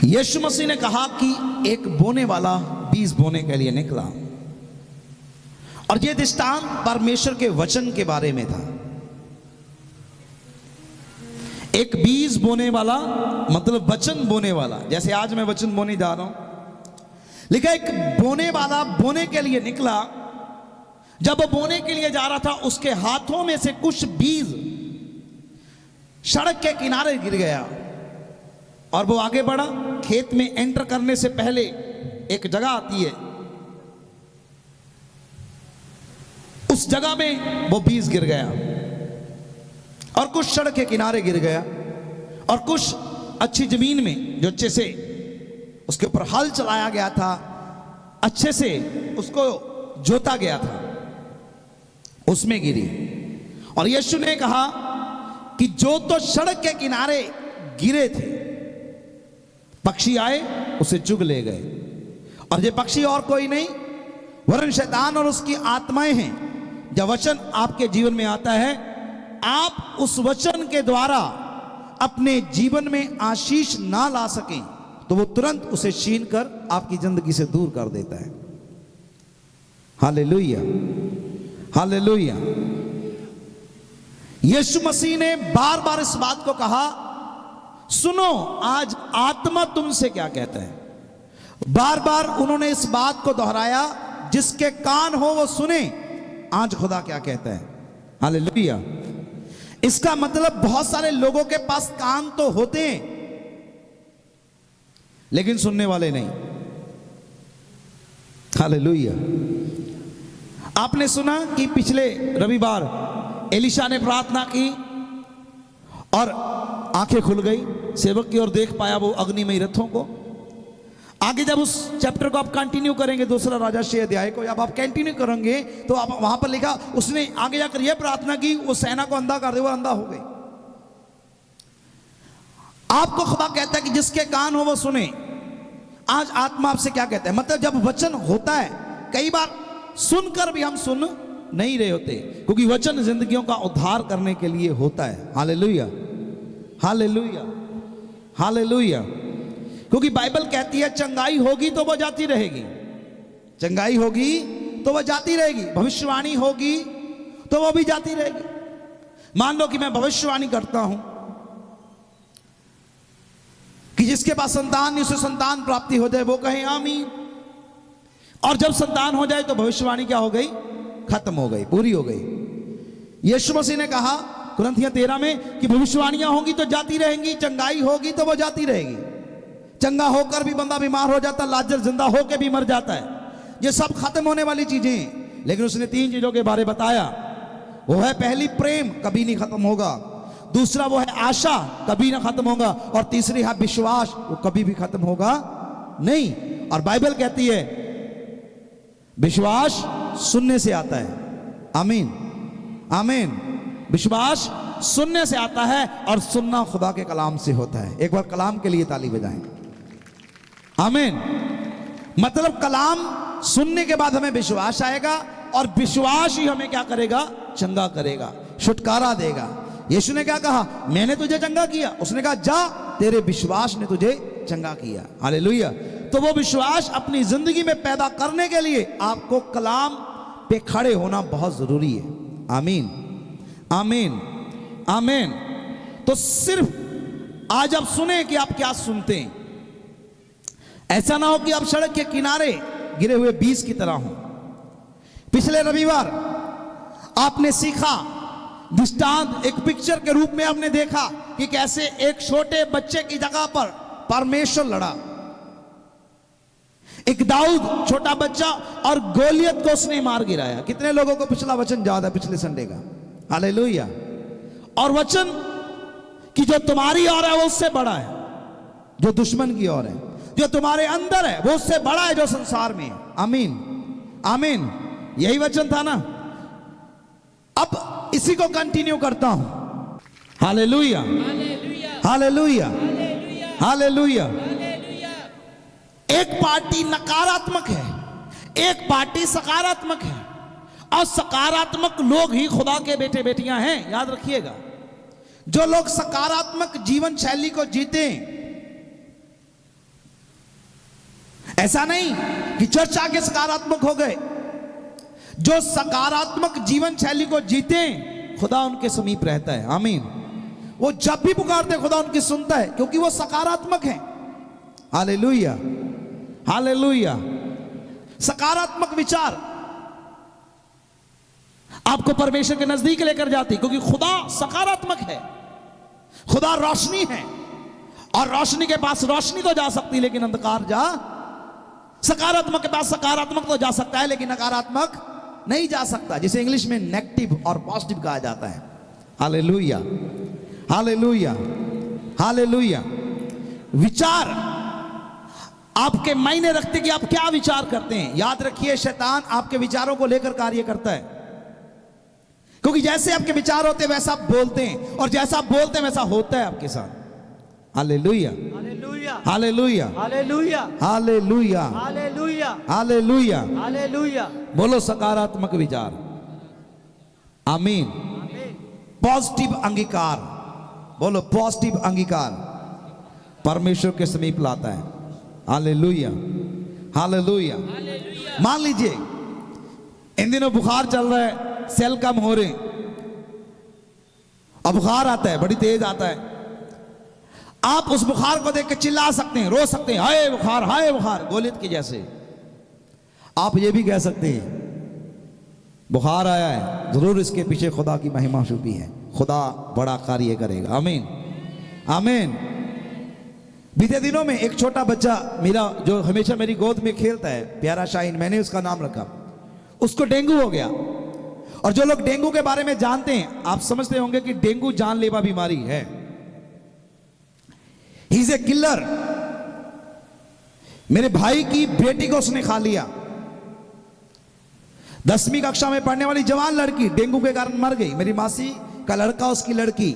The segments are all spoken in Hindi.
यीशु मसीह ने कहा कि एक बोने वाला बीज बोने के लिए निकला, और यह दृष्टांत परमेश्वर के वचन के बारे में था। एक बीज बोने वाला मतलब वचन बोने वाला, जैसे आज मैं वचन बोने जा रहा हूं। लिखा एक बोने वाला बोने के लिए निकला। जब वो बोने के लिए जा रहा था, उसके हाथों में से कुछ बीज सड़क के किनारे गिर गया और वो आगे बढ़ा। खेत में एंटर करने से पहले एक जगह आती है, उस जगह में वो बीज गिर गया और कुछ सड़क के किनारे गिर गया और कुछ अच्छी जमीन में, जो अच्छे से उसके ऊपर हल चलाया गया था, अच्छे से उसको जोता गया था, उसमें गिरी। और यीशु ने कहा कि जो तो सड़क के किनारे गिरे थे, पक्षी आए उसे चुग ले गए। और ये पक्षी और कोई नहीं वरन शैतान और उसकी आत्माएं हैं। जब वचन आपके जीवन में आता है, आप उस वचन के द्वारा अपने जीवन में आशीष ना ला सकें तो वो तुरंत उसे छीन कर आपकी जिंदगी से दूर कर देता है। Hallelujah, hallelujah. यीशु मसीह ने बार बार इस बात को कहा, सुनो आज आत्मा तुमसे क्या कहता है। बार बार उन्होंने इस बात को दोहराया, जिसके कान हो वो सुने आज खुदा क्या कहता है। हालेलुया। इसका मतलब बहुत सारे लोगों के पास कान तो होते हैं लेकिन सुनने वाले नहीं। हालेलुया। आपने सुना कि पिछले रविवार एलिशा ने प्रार्थना की और आंखें खुल गई, सेवक की ओर देख पाया वो अग्निमय रथों को। आगे जब उस चैप्टर को आप कंटिन्यू करेंगे, दूसरा राजा 6 अध्याय को जब आप कंटिन्यू करेंगे तो आप वहां पर लिखा, उसने आगे जाकर यह प्रार्थना की, वो सेना को अंधा कर दे, वो अंधा हो गई। आपको खुदा कहता है कि जिसके कान हो वो सुने। आज आत्मा आपसे क्या कहता है, मतलब जब वचन होता है, कई बार सुनकर भी हम सुन नहीं रहे होते, क्योंकि वचन जिंदगियों का उद्धार करने के लिए होता है। Hallelujah, hallelujah, hallelujah. क्योंकि बाइबल कहती है चंगाई होगी तो वह जाती रहेगी, चंगाई होगी तो वह जाती रहेगी, भविष्यवाणी होगी तो वह भी जाती रहेगी। मान लो कि मैं भविष्यवाणी करता हूं कि जिसके पास संतान नहीं उसे संतान प्राप्ति हो जाए, वो कहे आमीन। और जब संतान हो जाए तो भविष्यवाणी क्या हो गई, खत्म हो गई, पूरी हो गई। यीशु मसीह ने कहा कुरिन्थियों 13 में कि भविष्यवाणियां होंगी तो जाती रहेंगी, चंगाई होगी तो वो जाती रहेगी। चंगा होकर भी बंदा बीमार हो जाता, लाजर जिंदा होकर भी मर जाता है, ये सब खत्म होने वाली चीजें हैं। लेकिन उसने 3 चीजों के बारे बताया। वो है पहली प्रेम, कभी नहीं खत्म होगा। दूसरा वो है आशा, कभी ना खत्म होगा। और तीसरी है विश्वास, वो कभी भी खत्म होगा नहीं। और बाइबल कहती है विश्वास सुनने से आता है। आमीन, आमीन। विश्वास सुनने से आता है और सुनना खुदा के कलाम से होता है। एक बार कलाम के लिए ताली बजाएं। आमीन। मतलब कलाम सुनने के बाद हमें विश्वास आएगा और विश्वास ही हमें क्या करेगा, चंगा करेगा, छुटकारा देगा। यीशु ने क्या कहा, मैंने तुझे चंगा किया। उसने कहा जा, तेरे विश्वास ने तुझे चंगा किया। हालेलुया। तो वो विश्वास अपनी जिंदगी में पैदा करने के लिए आपको कलाम पे खड़े होना बहुत जरूरी है। आमीन, आमीन, आमीन। तो सिर्फ आज आप सुने कि आप क्या सुनते हैं। ऐसा ना हो कि आप सड़क के किनारे गिरे हुए बीज की तरह हो। पिछले रविवार आपने सीखा, दृष्टांत एक पिक्चर के रूप में आपने देखा कि कैसे एक छोटे बच्चे की जगह पर परमेश्वर लड़ा। एक दाऊद छोटा बच्चा और गोलियत को उसने मार गिराया। कितने लोगों को पिछला वचन याद है, पिछले संडे का। हालेलुया। और वचन कि जो तुम्हारी ओर है वो उससे बड़ा है, जो दुश्मन की ओर है। जो तुम्हारे अंदर है वो उससे बड़ा है जो संसार में है। आमीन, आमीन। यही वचन था ना। अब इसी को कंटिन्यू करता हूं। Hallelujah, hallelujah, hallelujah. एक पार्टी नकारात्मक है, एक पार्टी सकारात्मक है, और सकारात्मक लोग ही खुदा के बेटे बेटियां हैं। याद रखिएगा, जो लोग सकारात्मक जीवन शैली को जीते, ऐसा नहीं कि चर्च आके सकारात्मक हो गए, जो सकारात्मक जीवन शैली को जीते खुदा उनके समीप रहता है। आमीन। वो जब भी पुकारते खुदा उनकी सुनता है, क्योंकि वो सकारात्मक है। Hallelujah, hallelujah. सकारात्मक विचार आपको परमेश्वर के नजदीक लेकर जाती, क्योंकि खुदा सकारात्मक है। खुदा रोशनी है, और रोशनी के पास रोशनी तो जा सकती, लेकिन अंधकार जा, सकारात्मक के पास सकारात्मक तो जा सकता है, लेकिन नकारात्मक नहीं जा सकता, जिसे इंग्लिश में नेगेटिव और पॉजिटिव कहा जाता है। Hallelujah, hallelujah, hallelujah. विचार आपके मायने रखते कि आप क्या विचार करते हैं। याद रखिए, शैतान आपके विचारों को लेकर कार्य करता है, क्योंकि जैसे आपके विचार होते हैं वैसा आप बोलते हैं, और जैसा आप बोलते हैं वैसा होता है आपके साथ। Hallelujah, hallelujah, hallelujah, hallelujah, hallelujah, hallelujah, hallelujah, hallelujah. बोलो सकारात्मक विचार। आमीन। पॉजिटिव अंगीकार, बोलो पॉजिटिव अंगीकार परमेश्वर के समीप लाता है। Hallelujah, hallelujah. मान लीजिए इन दिनों बुखार चल रहा है, सेल कम हो रहे, अब बुखार आता है, बड़ी तेज आता है। आप उस बुखार को देख के चिल्ला सकते हैं, रो सकते हैं, हाय बुखार, हाय बुखार, गोलियत की जैसे। आप ये भी कह सकते हैं बुखार आया है, जरूर इसके पीछे खुदा की महिमा छुपी है, खुदा बड़ा कार्य करेगा। आमीन, आमीन। बीते दिनों में एक छोटा बच्चा मेरा, जो हमेशा मेरी गोद में खेलता है, प्यारा शाहीन, मैंने उसका नाम रखा, उसको डेंगू हो गया। और जो लोग डेंगू के बारे में जानते हैं, आप समझते होंगे कि डेंगू जानलेवा बीमारी है। He is a killer. मेरे भाई की बेटी को उसने खा लिया। 10वीं कक्षा में पढ़ने वाली जवान लड़की डेंगू के कारण मर गई। मेरी मासी का लड़का, उसकी लड़की,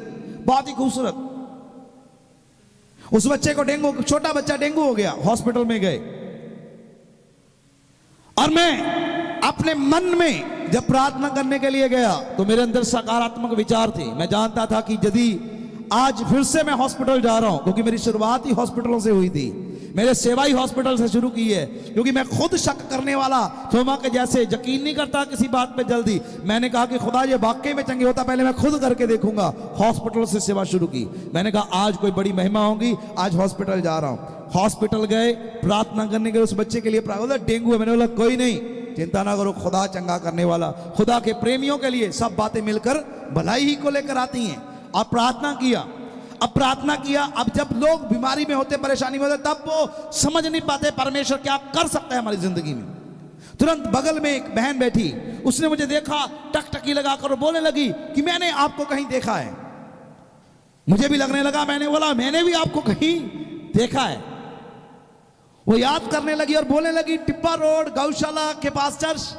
बहुत ही खूबसूरत। उस बच्चे को डेंगू, छोटा बच्चा डेंगू हो गया, हॉस्पिटल में गए। और मैं अपने मन में जब प्रार्थना करने के लिए गया तो मेरे अंदर सकारात्मक विचार थे। मैं जानता था कि यदि आज फिर से मैं हॉस्पिटल जा रहा हूं, क्योंकि मेरी शुरुआत ही हॉस्पिटलों से हुई थी, मेरे सेवाई हॉस्पिटल से शुरू की है, क्योंकि मैं खुद शक करने वाला, थोमा के जैसे यकीन नहीं करता किसी बात पे जल्दी। मैंने कहा कि खुदा ये वाकई में चंगी होता, पहले मैं खुद करके देखूंगा। हॉस्पिटल से सेवा शुरू की। मैंने कहा आज कोई बड़ी महिमा होगी, आज हॉस्पिटल जा रहा हूं। हॉस्पिटल गए, प्रार्थना करने के उस बच्चे के लिए, डेंगू है। मैंने बोला कोई नहीं, चिंता ना करो, खुदा चंगा करने वाला। खुदा के प्रेमियों के लिए सब बातें मिलकर भलाई ही को लेकर आती हैं। और प्रार्थना किया। अब प्रार्थना किया, अब जब लोग बीमारी में होते, परेशानी में होते, तब वो समझ नहीं पाते परमेश्वर क्या कर सकता है हमारी जिंदगी में। तुरंत बगल में एक बहन बैठी, उसने मुझे देखा, टकटकी लगाकर बोलने लगी कि मैंने आपको कहीं देखा है। मुझे भी लगने लगा, मैंने बोला मैंने भी आपको कहीं देखा है। वो याद करने लगी और बोलने लगी, टिप्पा रोड गौशाला के पास चर्च,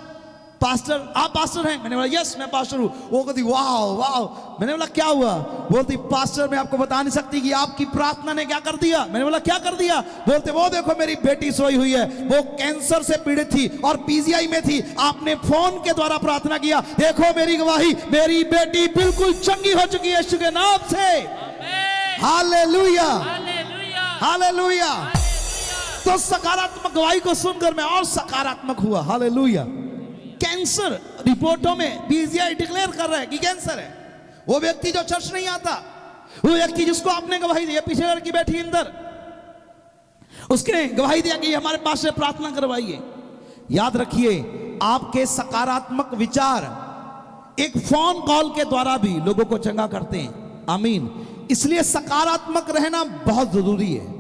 पास्टर, आप पास्टर हैं? मैंने बोला यस मैं पास्टर हूं। वो कहती वाह वाह। मैंने बोला क्या हुआ? बोलती पास्टर मैं आपको बता नहीं सकती कि आपकी प्रार्थना ने क्या कर दिया। मैंने बोला क्या कर दिया? बोलते वो देखो मेरी बेटी सोई हुई है, वो कैंसर से पीड़ित थी और पीजीआई में थी, आपने फोन के द्वारा प्रार्थना किया, देखो मेरी गवाही, मेरी बेटी बिल्कुल चंगी हो चुकी है यीशु के नाम से। Hallelujah, hallelujah. तो सकारात्मक गवाही को सुनकर मैं और सकारात्मक हुआ। हालेलुया। कैंसर रिपोर्टों में पीजीआई डिक्लेयर कर रहा है कि कैंसर है। वो व्यक्ति जो चर्च नहीं आता, वो व्यक्ति जिसको आपने गवाही दी, पीछे लड़की बैठी अंदर, उसने गवाही दिया कि हमारे पास से प्रार्थना करवाइए। याद रखिए, आपके सकारात्मक विचार एक फोन कॉल के द्वारा भी लोगों को चंगा करते हैं। आमीन। इसलिए सकारात्मक रहना बहुत जरूरी है।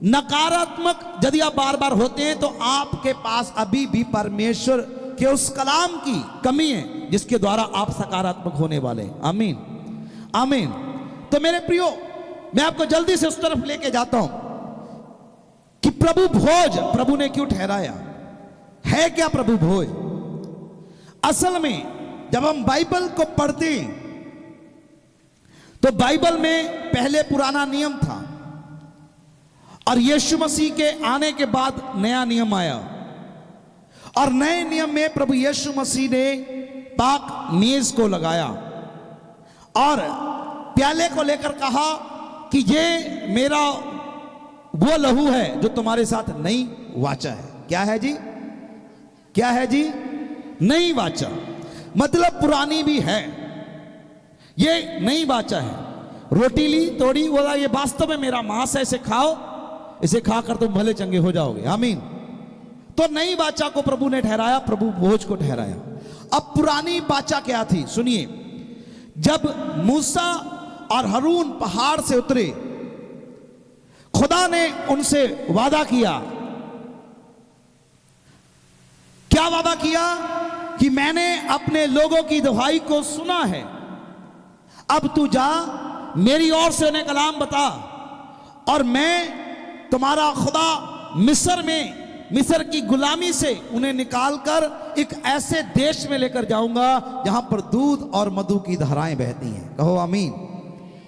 नकारात्मक यदि आप बार बार होते हैं तो आपके पास अभी भी परमेश्वर के उस कलाम की कमी है जिसके द्वारा आप सकारात्मक होने वाले हैं। आमीन, आमीन। तो मेरे प्रियो, मैं आपको जल्दी से उस तरफ लेके जाता हूं कि प्रभु भोज प्रभु ने क्यों ठहराया है। क्या प्रभु भोज? असल में जब हम बाइबल को पढ़ते हैं तो बाइबल में पहले पुराना नियम था और यीशु मसीह के आने के बाद नया नियम आया। और नए नियम में प्रभु यीशु मसीह ने पाक मेज को लगाया और प्याले को लेकर कहा कि ये मेरा वो लहू है जो तुम्हारे साथ नई वाचा है। क्या है जी? क्या है जी? नई वाचा, मतलब पुरानी भी है, ये नई वाचा है। रोटी ली, तोड़ी, बोला ये वास्तव में मेरा मांस है, इसे खाओ, इसे खाकर तुम भले चंगे हो जाओगे। आमीन। तो नई वाचा को प्रभु ने ठहराया, प्रभु भोज को ठहराया। अब पुरानी वाचा क्या थी सुनिए। जब मूसा और हारून पहाड़ से उतरे, खुदा ने उनसे वादा किया। क्या वादा किया? कि मैंने अपने लोगों की दुहाई को सुना है, अब तू जा, मेरी ओर से उन्हें कलाम बता, और मैं तुम्हारा खुदा मिस्र की गुलामी से उन्हें निकालकर एक ऐसे देश में लेकर जाऊंगा जहां पर दूध और मधु की धाराएं बहती हैं। कहो आमीन।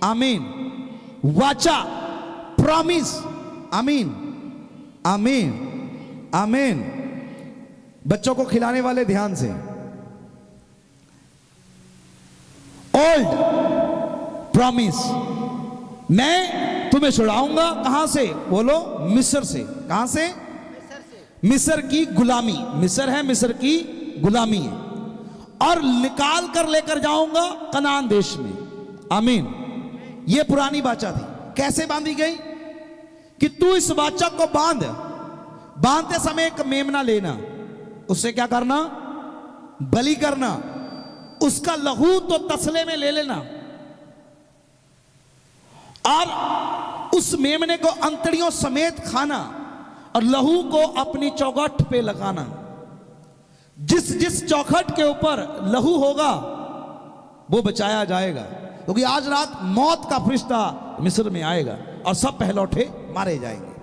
आमीन। वाचा, प्रॉमिस। आमीन। आमीन। आमीन। बच्चों को खिलाने वाले ध्यान से। ओल्ड प्रॉमिस, मैं तुम्हें छुड़ाऊंगा। कहां से? बोलो, मिस्र से। कहां से? मिस्र की गुलामी। मिस्र है, मिस्र की गुलामी है, और निकाल कर लेकर जाऊंगा कनान देश में। आमीन। यह पुरानी वाचा थी। कैसे बांधी गई? कि तू इस वाचा को बांधते समय एक मेमना लेना, उससे क्या करना? बलि करना, उसका लहू तो तसले में ले लेना, और उस मेमने को अंतड़ियों समेत खाना, और लहू को अपनी चौखट पे लगाना। जिस चौखट के ऊपर लहू होगा वो बचाया जाएगा, क्योंकि आज रात मौत का फरिश्ता मिस्र में आएगा और सब पहलौठे मारे जाएंगे।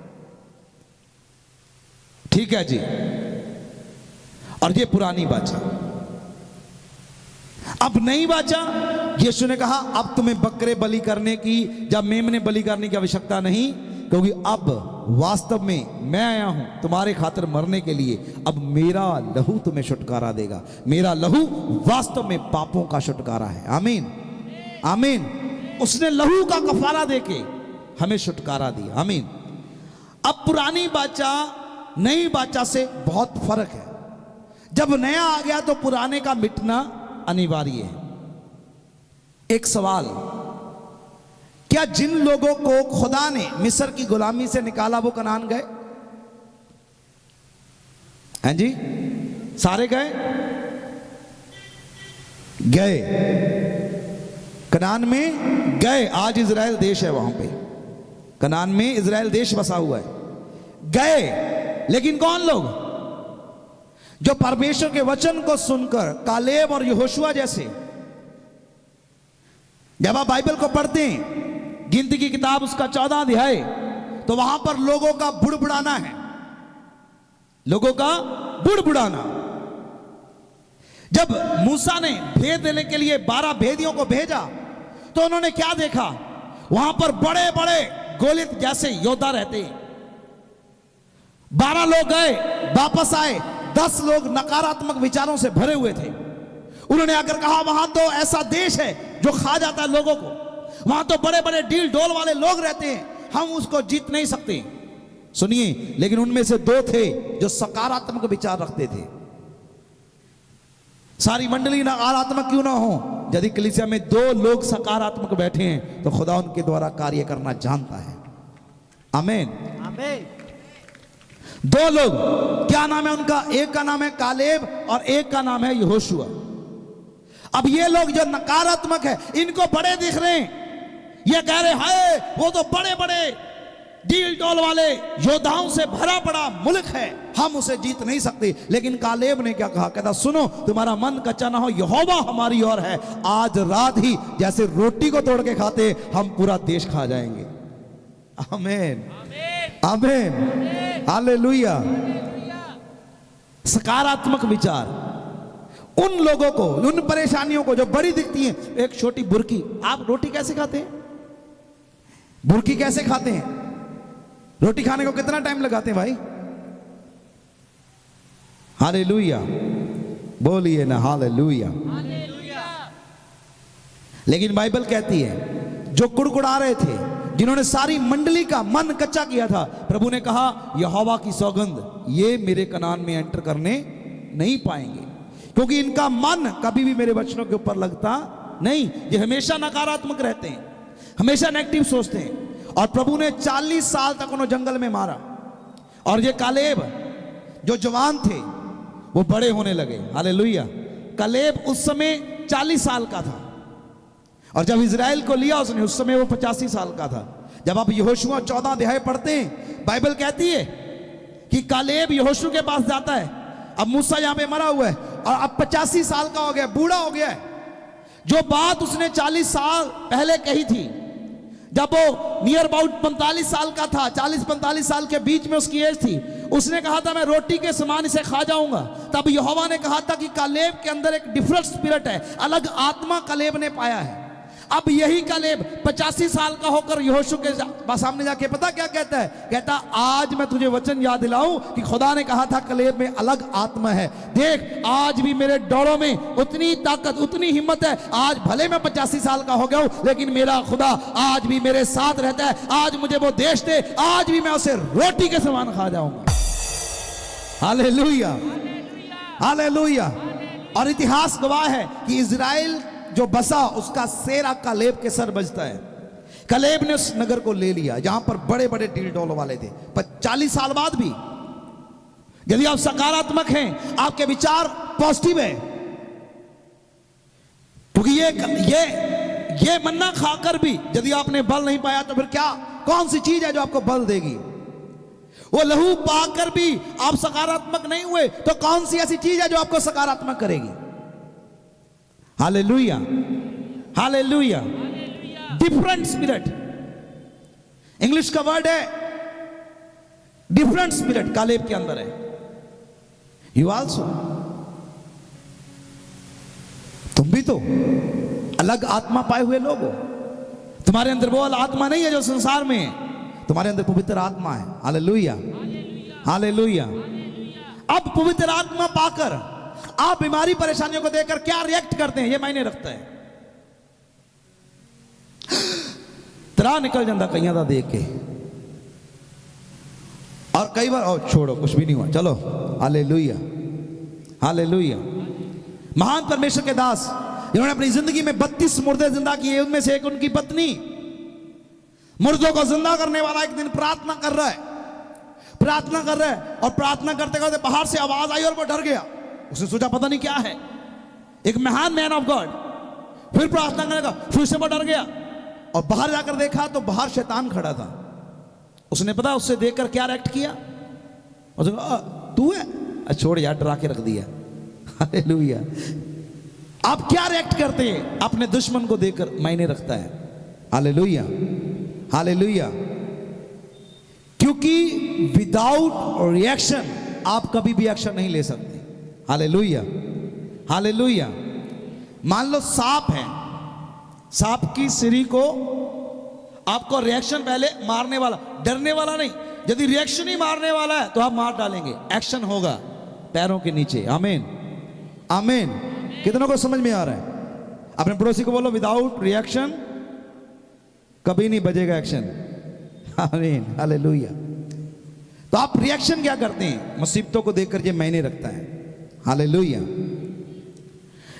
ठीक है जी। और ये पुरानी वाचा। अब नई वाचा, यीशु ने कहा अब तुम्हें बकरे बलि करने की, जब मेमने बलि करने की आवश्यकता नहीं, क्योंकि अब वास्तव में मैं आया हूं तुम्हारे खातिर मरने के लिए। अब मेरा लहू तुम्हें छुटकारा देगा। मेरा लहू वास्तव में पापों का छुटकारा है। आमीन। आमीन। उसने लहू का कफारा देके हमें छुटकारा दिया। आमीन। अब पुरानी वाचा नई वाचा से बहुत फर्क है। जब नया आ गया तो पुराने का मिटना अनिवार्य है। एक सवाल, क्या जिन लोगों को खुदा ने मिस्र की गुलामी से निकाला वो कनान गए? हैं जी? सारे गए? गए, कनान में गए। आज इजराइल देश है, वहां पे कनान में इजराइल देश बसा हुआ है। गए, लेकिन कौन लोग? जो परमेश्वर के वचन को सुनकर, कालेब और यहोशुआ जैसे। जब आप बाइबल को पढ़ते हैं, गिनती की किताब उसका 14 अध्याय, तो वहां पर लोगों का बुड़बुड़ाना है। लोगों का बुड़बुड़ाना। जब मूसा ने भेद देने के लिए 12 भेदियों को भेजा, तो उन्होंने क्या देखा? वहां पर बड़े बड़े गोलित जैसे योद्धा रहते हैं। 12 लोग गए, वापस आए, 10 लोग नकारात्मक विचारों से भरे हुए थे। उन्होंने आकर कहा वहां तो ऐसा देश है जो खा जाता है लोगों को, वहां तो बड़े बड़े डील डोल वाले लोग रहते हैं, हम उसको जीत नहीं सकते। सुनिए, लेकिन उनमें से 2 थे जो सकारात्मक विचार रखते थे। सारी मंडली नकारात्मक क्यों ना हो, यदि कलीसिया में 2 लोग सकारात्मक बैठे हैं तो खुदा उनके द्वारा कार्य करना जानता है। आमीन। आमीन। 2 लोग, क्या नाम है उनका? एक का नाम है कालेब और एक का नाम है यहोशुआ। अब ये लोग जो नकारात्मक है, इनको बड़े दिख रहे हैं, ये कह रहे हैं वो तो बड़े बड़े डील डोल वाले योद्धाओं से भरा पड़ा मुल्क है, हम उसे जीत नहीं सकते। लेकिन कालेब ने क्या कहा? कहता सुनो, तुम्हारा मन कच्चा ना हो, यहोवा हमारी ओर है, आज रात ही जैसे रोटी को तोड़ के खाते हम पूरा देश खा जाएंगे। आमीन। आमीन। हालेलुया। सकारात्मक विचार उन लोगों को, उन परेशानियों को जो बड़ी दिखती हैं। एक छोटी बुर्की, आप रोटी कैसे खाते हैं? बुर्की कैसे खाते हैं? रोटी खाने को कितना टाइम लगाते हैं भाई? हालेलुया, बोलिए ना हालेलुया। लेकिन बाइबल कहती है जो कुड़कुड़ा रहे थे, जिन्होंने सारी मंडली का मन कच्चा किया था, प्रभु ने कहा यहोवा की सौगंध, ये मेरे कनान में एंटर करने नहीं पाएंगे, क्योंकि इनका मन कभी भी मेरे वचनों के ऊपर लगता नहीं। ये हमेशा नकारात्मक रहते हैं, हमेशा नेगेटिव सोचते हैं। और प्रभु ने 40 साल तक उन्हें जंगल में मारा। और ये कालेब जो जवान थे वो बड़े होने लगे। हालेलुया। कालेब उस समय 40 साल का था, और जब इजराइल को लिया उसने, उस समय वो 85 साल का था। जब आप यहोशुआ 14 अध्याय पढ़ते हैं, बाइबल कहती है कि कालेब यहोशू के पास जाता है। अब मूसा यहां पे मरा हुआ है और अब 85 साल का हो गया, बूढ़ा हो गया है। जो बात उसने 40 साल पहले कही थी, जब वो नियर अबाउट 45 साल का था, 40-45 साल के बीच में उसकी एज थी, उसने कहा था मैं रोटी के समान इसे खा जाऊंगा। तब यहोवा ने कहा था कि कालेब के अंदर एक डिफरेंट स्पिरिट है, अलग आत्मा कालेब ने पाया है। अब यही कालेब 85 साल का होकर यहोशू के सामने जाके पता क्या कहता है? कहता आज मैं तुझे वचन याद दिलाऊं कि खुदा ने कहा था कालेब में अलग आत्मा है। देख आज भी मेरे डोरों में उतनी ताकत, उतनी हिम्मत है। आज भले मैं 85 साल का हो गया हूं, लेकिन मेरा खुदा आज भी मेरे साथ रहता है। आज मुझे वो देश दे, आज भी मैं उसे रोटी के समान खा जाऊंगा। Hallelujah, hallelujah. और इतिहास गवाह है कि इजराइल जो बसा उसका सेरा कालेब के सर बजता है। कालेब ने उस नगर को ले लिया जहां पर बड़े बड़े डील डोल वाले थे। पर 40 साल बाद भी यदि आप सकारात्मक हैं, आपके विचार पॉजिटिव है, क्योंकि ये मन्ना खाकर भी यदि आपने बल नहीं पाया तो फिर क्या, कौन सी चीज है जो आपको बल देगी? वो लहू पाकर भी आप सकारात्मक नहीं हुए तो कौन सी ऐसी चीज है जो आपको सकारात्मक करेगी? Hallelujah, hallelujah. Different spirit, English का वर्ड है डिफरेंट स्पिरिट, कालेब के अंदर है। यू आल्सो, तुम भी तो अलग आत्मा पाए हुए लोग हो। तुम्हारे अंदर वो आत्मा नहीं है जो संसार में है, तुम्हारे अंदर पवित्र आत्मा है। Hallelujah, hallelujah. अब पवित्र आत्मा पाकर आप बीमारी परेशानियों को देखकर क्या रिएक्ट करते हैं, ये मायने रखता है। तरा निकल जाता कहीं दा देख के, और कई बार छोड़ो कुछ भी नहीं हुआ, चलो। Hallelujah, hallelujah. महान परमेश्वर के दास जिन्होंने अपनी जिंदगी में 32 मुर्दे जिंदा किए, उनमें से एक उनकी पत्नी, मुर्दों को जिंदा करने वाला, एक दिन प्रार्थना कर रहा है, प्रार्थना कर रहा है, और प्रार्थना करते करते बाहर से आवाज आई और वो डर गया। उसने सोचा पता नहीं क्या है, एक महान मैन ऑफ गॉड। फिर प्रार्थना करने का, फिर से वो डर गया और बाहर जाकर देखा तो बाहर शैतान खड़ा था। उसने पता उससे देखकर क्या रिएक्ट किया? उसने कहा तू है, छोड़ यार, डरा के रख दिया। हालेलुया। आप क्या रिएक्ट करते हैं अपने दुश्मन को देखकर मायने रखता है। Hallelujah, hallelujah. क्योंकि विदाउट रिएक्शन आप कभी भी एक्शन नहीं ले सकते। Hallelujah, hallelujah. मान लो सांप है, सांप की सिरी को आपको रिएक्शन पहले मारने वाला, डरने वाला नहीं। यदि रिएक्शन ही मारने वाला है तो आप मार डालेंगे, एक्शन होगा पैरों के नीचे। आमीन, आमीन। कितनों को समझ में आ रहा है? अपने पड़ोसी को बोलो विदाउट रिएक्शन कभी नहीं बजेगा एक्शन। आमीन, हालेलुया। तो आप रिएक्शन क्या करते हैं? मुसीबतों को देखकर ये मायने रखता है। हालेलुया।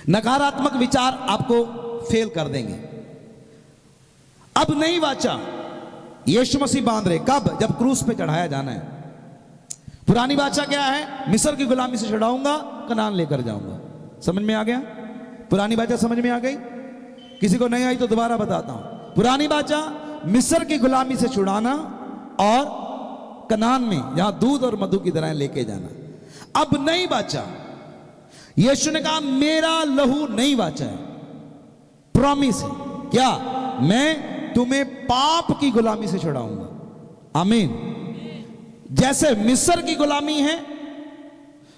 नकारात्मक विचार आपको फेल कर देंगे। अब नई वाचा यीशु मसीह बांध रहे, कब? जब क्रूस पे चढ़ाया जाना है। पुरानी वाचा क्या है? मिस्र की गुलामी से छुड़ाऊंगा, कनान लेकर जाऊंगा। समझ में आ गया? पुरानी वाचा समझ में आ गई? किसी को नहीं आई तो दोबारा बताता हूं। पुरानी वाचा मिस्र की गुलामी से छुड़ाना और कनान में जहां दूध और मधु की तरह लेके जाना। अब नई वाचा, यीशु ने कहा मेरा लहू नई वाचा है, प्रॉमिस है। क्या? मैं तुम्हें पाप की गुलामी से छुड़ाऊंगा। आमीन। जैसे मिस्र की गुलामी है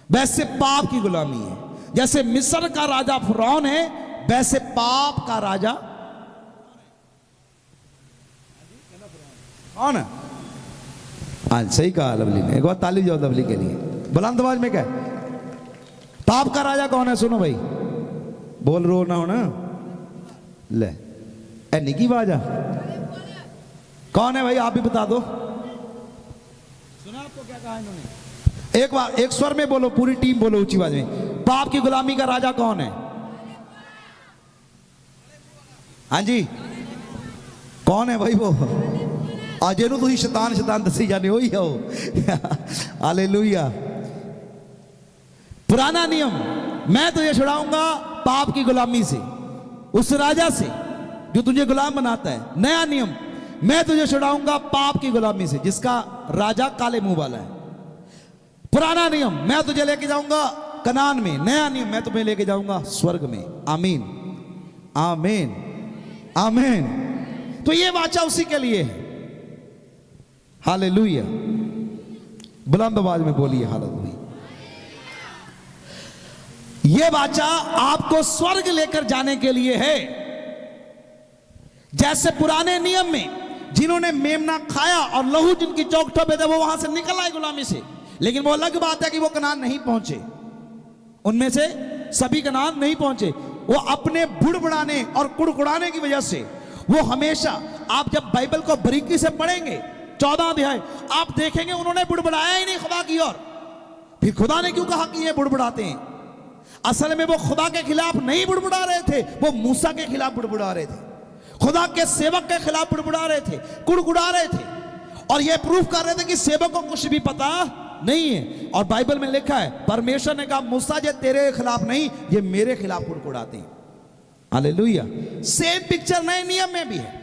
वैसे पाप की गुलामी है। जैसे मिस्र का राजा फिरौन है वैसे पाप का राजा कौन है? हाँ सही कहा लवली ने। एक बार ताली जाओ लवली के लिए। बुलंद आवाज में क्या है? पाप का राजा कौन है? सुनो भाई, बोल रो ना हो ना, ले ए निकी बाजा कौन है भाई, आप भी बता दो। सुना आपको क्या कहा इन्होंने? एक बार एक स्वर में बोलो, पूरी टीम बोलो ऊंची आवाज में। पाप की गुलामी का राजा कौन है? हाँ जी, कौन है भाई वो? आज नु तुम शैतान शैतान दसी जाने हो ही हो। हालेलुया। पुराना नियम, मैं तुझे छुड़ाऊंगा पाप की गुलामी से, उस राजा से जो तुझे गुलाम बनाता है। नया नियम, मैं तुझे छुड़ाऊंगा पाप की गुलामी से, जिसका राजा काले मुंह वाला है। पुराना नियम, मैं तुझे लेके जाऊंगा कनान में। नया नियम, मैं तुम्हें लेके जाऊंगा स्वर्ग में। आमीन, आमीन, आमीन। तो ये वाचा उसी के लिए है। हालेलुया। बुलंद आवाज में बोलिए हालेलुया। ये वाचा आपको स्वर्ग लेकर जाने के लिए है। जैसे पुराने नियम में जिन्होंने मेमना खाया और लहू जिनकी चौखटों पे थे, वो वहां से निकल आए गुलामी से। लेकिन वो अलग बात है कि वो कनान नहीं पहुंचे। उनमें से सभी कनान नहीं पहुंचे। वो अपने बुड़बुड़ाने और कुड़कुड़ाने की वजह से, वो हमेशा, आप जब बाइबल को बारीकी से पढ़ेंगे 14 अध्याय, आप देखेंगे उन्होंने बुड़बुड़ाया ही नहीं खुदा की ओर। फिर खुदा ने क्यों कहा कि ये बुड़बुड़ाते हैं? असल में वो खुदा के खिलाफ नहीं बुड़बुड़ा रहे थे, वो मूसा के खिलाफ बुड़बुड़ा रहे थे, खुदा के सेवक के खिलाफ बुड़बुड़ा रहे थे, कुड़कुड़ा रहे थे। और ये प्रूफ कर रहे थे कि सेवक को कुछ भी पता नहीं है। और बाइबल में लिखा है, परमेश्वर ने कहा मूसा ये तेरे खिलाफ नहीं, ये मेरे खिलाफ कुड़कुड़ाते हैं। हालेलुया। सेम पिक्चर नए नियम में भी है।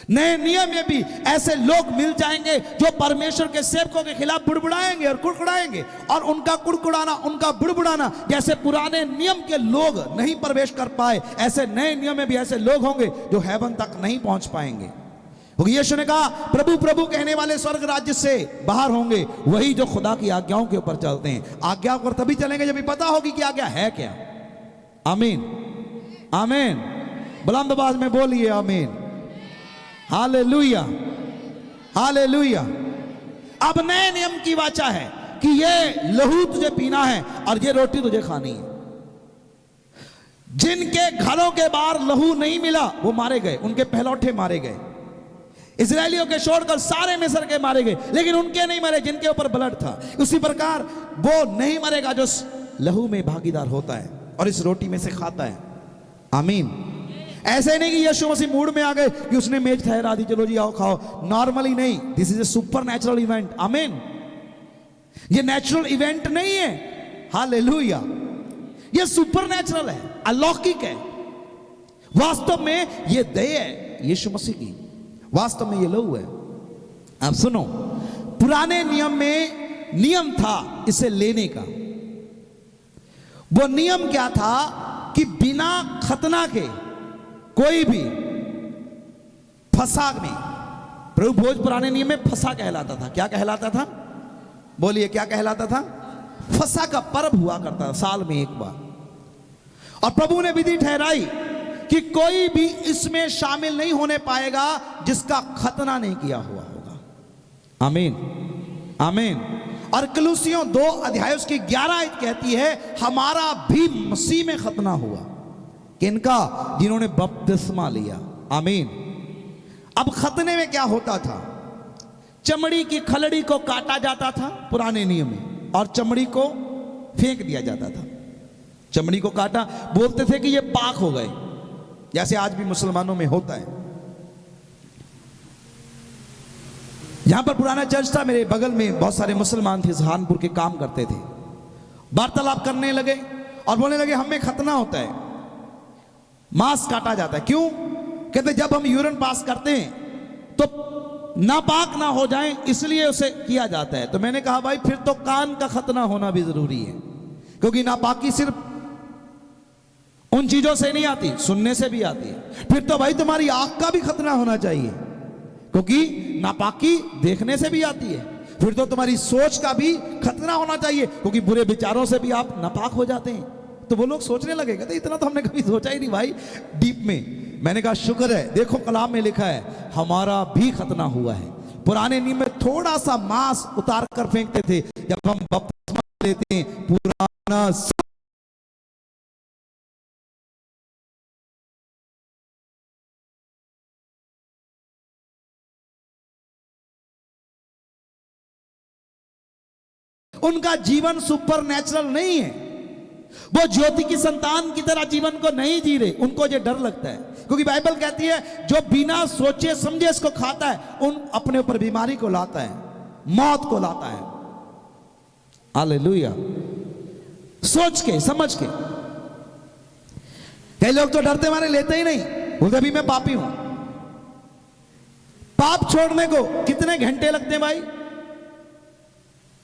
नए नियम में भी ऐसे लोग मिल जाएंगे जो परमेश्वर के सेवकों के खिलाफ बुड़बुड़ाएंगे और कुड़कुड़ाएंगे। और उनका कुड़कुड़ाना, उनका बुड़बुड़ाना, जैसे पुराने नियम के लोग नहीं प्रवेश कर पाए, ऐसे नए नियम में भी ऐसे लोग होंगे जो हेवन तक नहीं पहुंच पाएंगे। क्योंकि यीशु ने कहा, प्रभु प्रभु कहने वाले स्वर्ग राज्य से बाहर होंगे वही जो खुदा की आज्ञाओं के ऊपर चलते हैं। आज्ञा पर तभी चलेंगे जब पता होगी कि आज्ञा है क्या। आमीन, आमीन। बुलंद आवाज में बोलिए आमीन। Hallelujah, hallelujah. अब नए नियम की वाचा है कि ये लहू तुझे पीना है और ये रोटी तुझे खानी है। जिनके घरों के बाहर लहू नहीं मिला वो मारे गए, उनके पहलौठे मारे गए। इजरायलियों के छोड़कर सारे मिस्र के मारे गए, लेकिन उनके नहीं मरे जिनके ऊपर ब्लड था। उसी प्रकार वो नहीं मरेगा जो लहू में भागीदार होता है और इस रोटी में से खाता है। आमीन। ऐसे नहीं कि यीशु मसीह मूड में आ गए कि उसने मेज ठहरा दी, चलो जी आओ खाओ। नॉर्मली नहीं, this is a super natural event. आमीन। ये नेचुरल इवेंट नहीं है। हालेलुया। ये सुपर नेचुरल है, अलौकिक है। वास्तव में ये दया है यीशु मसीह की, वास्तव में ये लहू है। अब सुनो, पुराने नियम में नियम था इसे लेने का। वो नियम क्या था कि बिना खतना के कोई भी फसा में, प्रभु भोज पुराने नियम में फसा कहलाता था। क्या कहलाता था? बोलिए क्या कहलाता था? फसा का पर्व हुआ करता था साल में एक बार। और प्रभु ने विधि ठहराई कि कोई भी इसमें शामिल नहीं होने पाएगा जिसका खतना नहीं किया हुआ होगा। आमीन, आमीन। और कलूसियों 2 अध्याय उसकी 11 आयत कहती है, हमारा भी मसीह में खतना हुआ। किनका? जिन्होंने बपतिस्मा लिया। आमीन। अब खतने में क्या होता था? चमड़ी की खलड़ी को काटा जाता था पुराने नियम में, और चमड़ी को फेंक दिया जाता था। चमड़ी को काटा, बोलते थे कि ये पाक हो गए, जैसे आज भी मुसलमानों में होता है। यहां पर पुराना चर्च था, मेरे बगल में बहुत सारे मुसलमान थे, सहारनपुर के काम करते थे। वार्तालाप करने लगे और बोलने लगे हमें खतना होता है, मांस काटा जाता है। क्यों? कहते जब हम यूरिन पास करते हैं तो नापाक ना हो जाए इसलिए उसे किया जाता है। तो मैंने कहा भाई फिर तो कान का खतना होना भी जरूरी है, क्योंकि नापाकी सिर्फ उन चीजों से नहीं आती, सुनने से भी आती है। फिर तो भाई तुम्हारी आंख का भी खतना होना चाहिए, क्योंकि नापाकी देखने से भी आती है। फिर तो तुम्हारी सोच का भी खतना होना चाहिए, क्योंकि बुरे विचारों से भी आप नापाक हो जाते हैं। तो वो लोग सोचने लगे, कहते इतना तो हमने कभी सोचा ही नहीं भाई डीप में। मैंने कहा शुक्र है, देखो कलाम में लिखा है हमारा भी खतना हुआ है। पुराने नियम में थोड़ा सा मांस उतार कर फेंकते थे, जब हम बपतिस्मा लेते हैं पुराना उनका जीवन सुपर नेचुरल नहीं है, वो ज्योति की संतान की तरह जीवन को नहीं जी रहे, उनको ये डर लगता है। क्योंकि बाइबल कहती है जो बिना सोचे समझे इसको खाता है उन अपने ऊपर बीमारी को लाता है, मौत को लाता है। हालेलुया। सोच के समझ के। कई लोग तो डरते मारे लेते ही नहीं, बोलते अभी मैं पापी हूं। पाप छोड़ने को कितने घंटे लगते हैं भाई,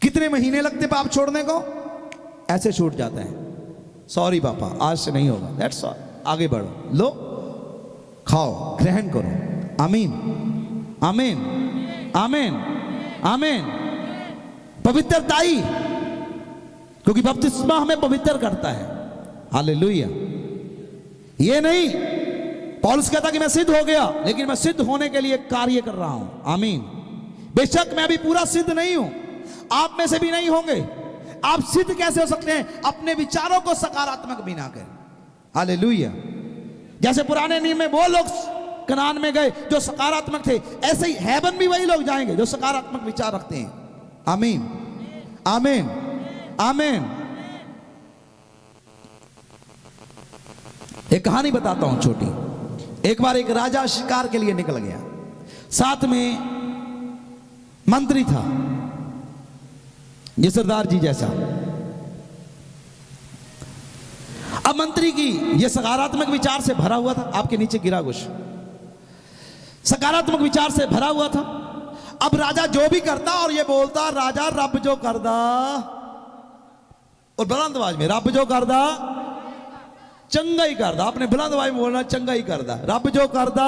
कितने महीने लगते पाप छोड़ने को? ऐसे छूट जाता है, सॉरी पापा आज से नहीं होगा, दैट्स ऑल, आगे बढ़ो, लो खाओ, ग्रहण करो। आमीन आमीन आमीन आमीन। पवित्रताई, क्योंकि बपतिस्मा हमें पवित्र करता है। हालेलुया। ये नहीं पौलुस कहता कि मैं सिद्ध हो गया, लेकिन मैं सिद्ध होने के लिए कार्य कर रहा हूं। आमीन। बेशक मैं अभी पूरा सिद्ध नहीं हूं, आप में से भी नहीं होंगे। आप सिद्ध कैसे हो सकते हैं? अपने विचारों को सकारात्मक बनाकर। हालेलुया। जैसे पुराने नियम में वो लोग कनान में गए जो सकारात्मक थे, ऐसे ही हेवन भी वही लोग जाएंगे जो सकारात्मक विचार रखते हैं। आमीन आमीन आमीन। एक कहानी बताता हूं छोटी। एक बार एक राजा शिकार के लिए निकल गया, साथ में मंत्री था, ये सरदार जी जैसा। अब मंत्री की ये सकारात्मक विचार से भरा हुआ था, आपके नीचे गिरा कुछ, सकारात्मक विचार से भरा हुआ था। अब राजा जो भी करता और ये बोलता, राजा रब जो करदा, और बुलंद आवाज में, रब जो करदा चंगा ही करदा। आपने बुलंद आवाज में बोलना, चंगा ही करदा, रब जो करदा।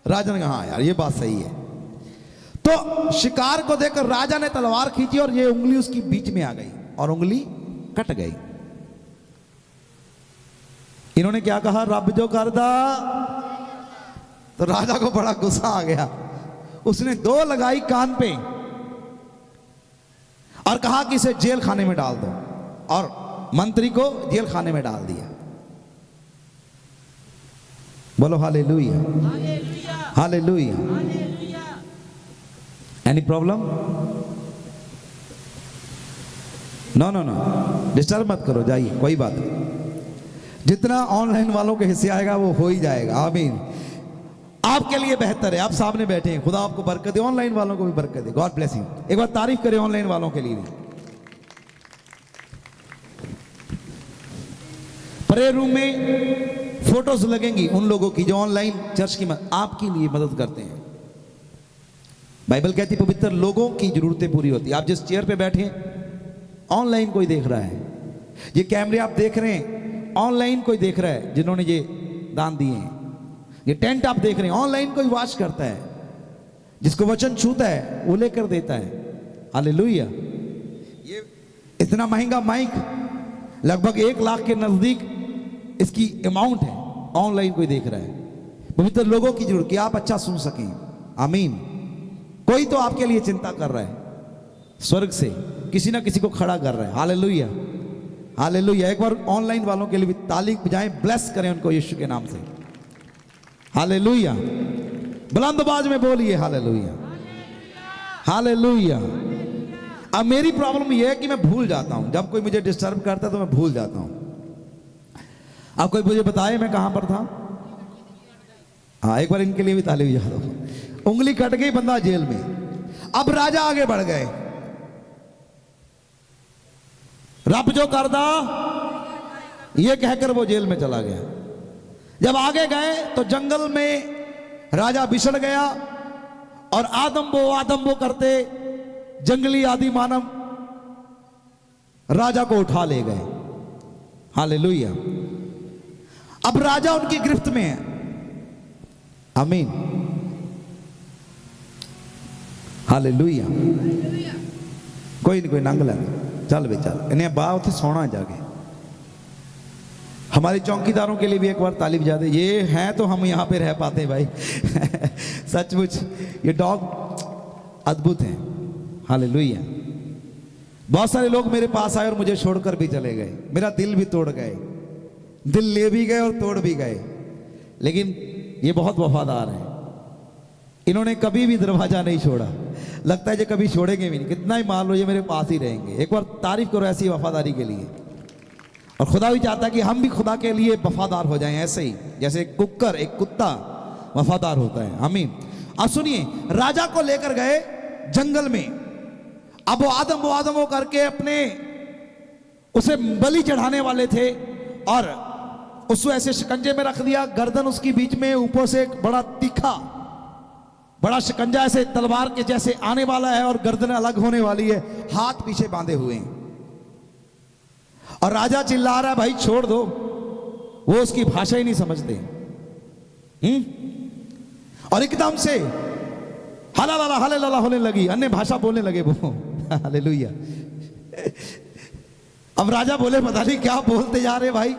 राजा ने कहा हाँ यार ये बात सही है। तो शिकार को देखकर राजा ने तलवार खींची और ये उंगली उसकी बीच में आ गई और उंगली कट गई। इन्होंने क्या कहा, रब जो करदा। तो राजा को बड़ा गुस्सा आ गया, उसने 2 लगाई कान पे और कहा कि इसे जेल खाने में डाल दो, और मंत्री को जेल खाने में डाल दिया। बोलो hallelujah hallelujah. Any problem? No no no, disturb मत करो, जाइए, कोई बात नहीं। जितना ऑनलाइन वालों के हिस्से आएगा वो हो ही जाएगा। आमीन। आपके लिए बेहतर है, आप सामने बैठे हैं, खुदा आपको बरकत दे, ऑनलाइन वालों को भी बरकत दे। God bless you. एक बार तारीफ करें ऑनलाइन वालों के लिए भी। प्रेयर रूम में फोटोज लगेंगी उन लोगों की जो ऑनलाइन चर्च की आपके लिए मदद करते हैं। बाइबल कहती पवित्र लोगों की जरूरतें पूरी होती है। आप जिस चेयर पे बैठे, ऑनलाइन कोई देख रहा है, ये कैमरे आप देख रहे हैं, ऑनलाइन कोई देख रहा है, जिन्होंने ये दान दिए हैं। ये टेंट आप देख रहे हैं, ऑनलाइन कोई वॉच करता है, जिसको वचन छूता है वो लेकर देता है। हालेलुया। ये इतना महंगा माइक, लगभग 1 लाख के नजदीक इसकी अमाउंट है, ऑनलाइन कोई देख रहा है। पवित्र लोगों की जरूरत कि आप अच्छा सुन सकें। आमीन। कोई तो आपके लिए चिंता कर रहा है, स्वर्ग से किसी ना किसी को खड़ा कर रहा है। Hallelujah hallelujah. एक बार ऑनलाइन वालों के लिए भी ताली बजाएं, ब्लेस करें उनको यीशु के नाम से। हालेलुया। बुलंद आवाज में बोलिए हालेलुया हालेलुया। अब मेरी प्रॉब्लम यह है कि मैं भूल जाता हूं, जब कोई मुझे डिस्टर्ब करता है तो मैं भूल जाता हूं। अब कोई मुझे बताए मैं कहां पर था? हाँ, एक बार इनके लिए भी ताली बजा दो। उंगली कट गई, बंदा जेल में। अब राजा आगे बढ़ गए, रब जो करदा ये कहकर वो जेल में चला गया। जब आगे गए तो जंगल में राजा बिछड़ गया और आदम्बो करते जंगली आदि मानव राजा को उठा ले गए। हालेलुया। अब राजा उनकी गिरफ्त में है। आमीन हालेलुया। कोई नहीं, कोई नंग लेना, चल बे चल, इन्हें बाह उसे सोना जाके। हमारे चौकीदारों के लिए भी एक बार ताली बजा दे। ये हैं तो हम यहाँ पे रह पाते हैं भाई। सचमुच ये डॉग अद्भुत हैं। हालेलुया। बहुत सारे लोग मेरे पास आए और मुझे छोड़कर भी चले गए, मेरा दिल भी तोड़ गए, दिल ले भी गए और तोड़ भी गए, लेकिन ये बहुत वफादार हैं। इन्होंने कभी भी दरवाजा नहीं छोड़ा। लगता है ये कभी छोड़ेंगे भी नहीं, कितना ही मान लो ये मेरे पास ही रहेंगे। एक बार तारीफ करो ऐसी वफादारी के लिए। और खुदा भी चाहता है कि हम भी खुदा के लिए वफादार हो जाएं, ऐसे ही जैसे एक कुक्कर, एक कुत्ता वफादार होता है। आमीन। अब सुनिए, राजा को लेकर गए जंगल में। अब वो आदम वो करके अपने उसे बलि चढ़ाने वाले थे और उसको ऐसे शिकंजे में रख दिया, गर्दन उसकी बीच में, ऊपर से एक बड़ा तीखा बड़ा शिकंजा ऐसे तलवार के जैसे आने वाला है और गर्दन अलग होने वाली है, हाथ पीछे बांधे हुए हैं। और राजा चिल्ला रहा है भाई छोड़ दो, वो उसकी भाषा ही नहीं समझते। और एकदम से हला हला होने लगी, अन्य भाषा बोलने लगे वो। हालेलुया। अब राजा बोले पता नहीं क्या बोलते जा रहे भाई।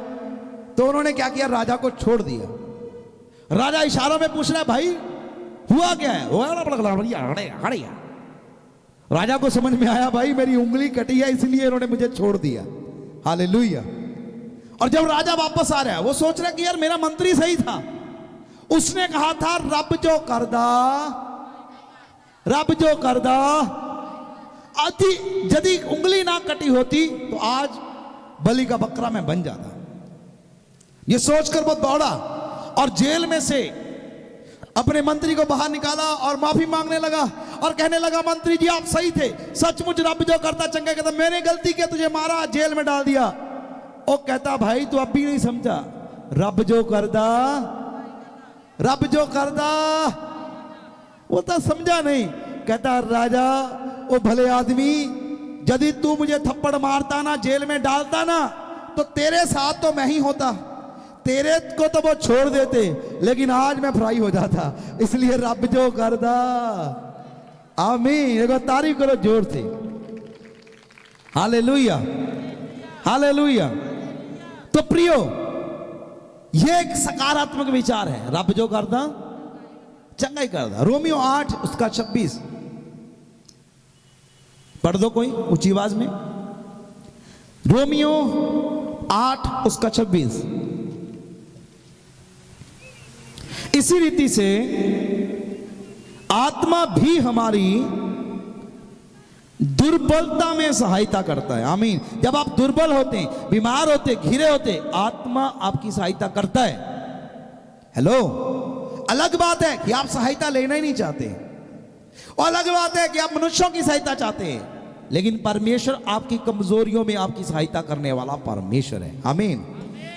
तो उन्होंने क्या किया, राजा को छोड़ दिया। राजा इशारों में पूछ रहा है भाई हुआ क्या है। राजा को समझ में आया भाई मेरी उंगली कटी है इसलिए इन्होंने मुझे छोड़ दिया। हालेलुया। और जब राजा वापस आ रहा है वो सोच रहा है कि यार मेरा मंत्री सही था, उसने कहा था रब जो करदा आदि यदि उंगली ना कटी होती तो आज बलि का बकरा मैं बन जाता। ये सोचकर वो दौड़ा और जेल में से अपने मंत्री को बाहर निकाला और माफी मांगने लगा और कहने लगा मंत्री जी आप सही थे, सचमुच रब जो करता चंगा कहता, मैंने गलती की तुझे मारा जेल में डाल दिया। वो कहता भाई तू अब भी नहीं समझा, रब जो करदा वो तो समझा नहीं। कहता राजा वो भले आदमी, यदि तू मुझे थप्पड़ मारता ना, जेल में डालता ना, तो तेरे साथ तो मैं ही होता, तेरे को तो वो छोड़ देते, लेकिन आज मैं फ्राई हो जाता, इसलिए रब जो करदा। आमीन। एक तारीफ करो जोर से। Hallelujah, hallelujah. तो प्रियो ये एक सकारात्मक विचार है, रब जो करदा चंगा ही करदा। रोमियो 8 उसका 26 पढ़ दो कोई ऊंची आवाज में। रोमियो 8 उसका 26। इसी रीति से आत्मा भी हमारी दुर्बलता में सहायता करता है। आमीन। जब आप दुर्बल होते हैं, बीमार होते, घिरे होते, आत्मा आपकी सहायता करता है। हेलो। अलग बात है कि आप सहायता लेना ही नहीं चाहते, और अलग बात है कि आप मनुष्यों की सहायता चाहते हैं, लेकिन परमेश्वर आपकी कमजोरियों में आपकी सहायता करने वाला परमेश्वर है। आमीन।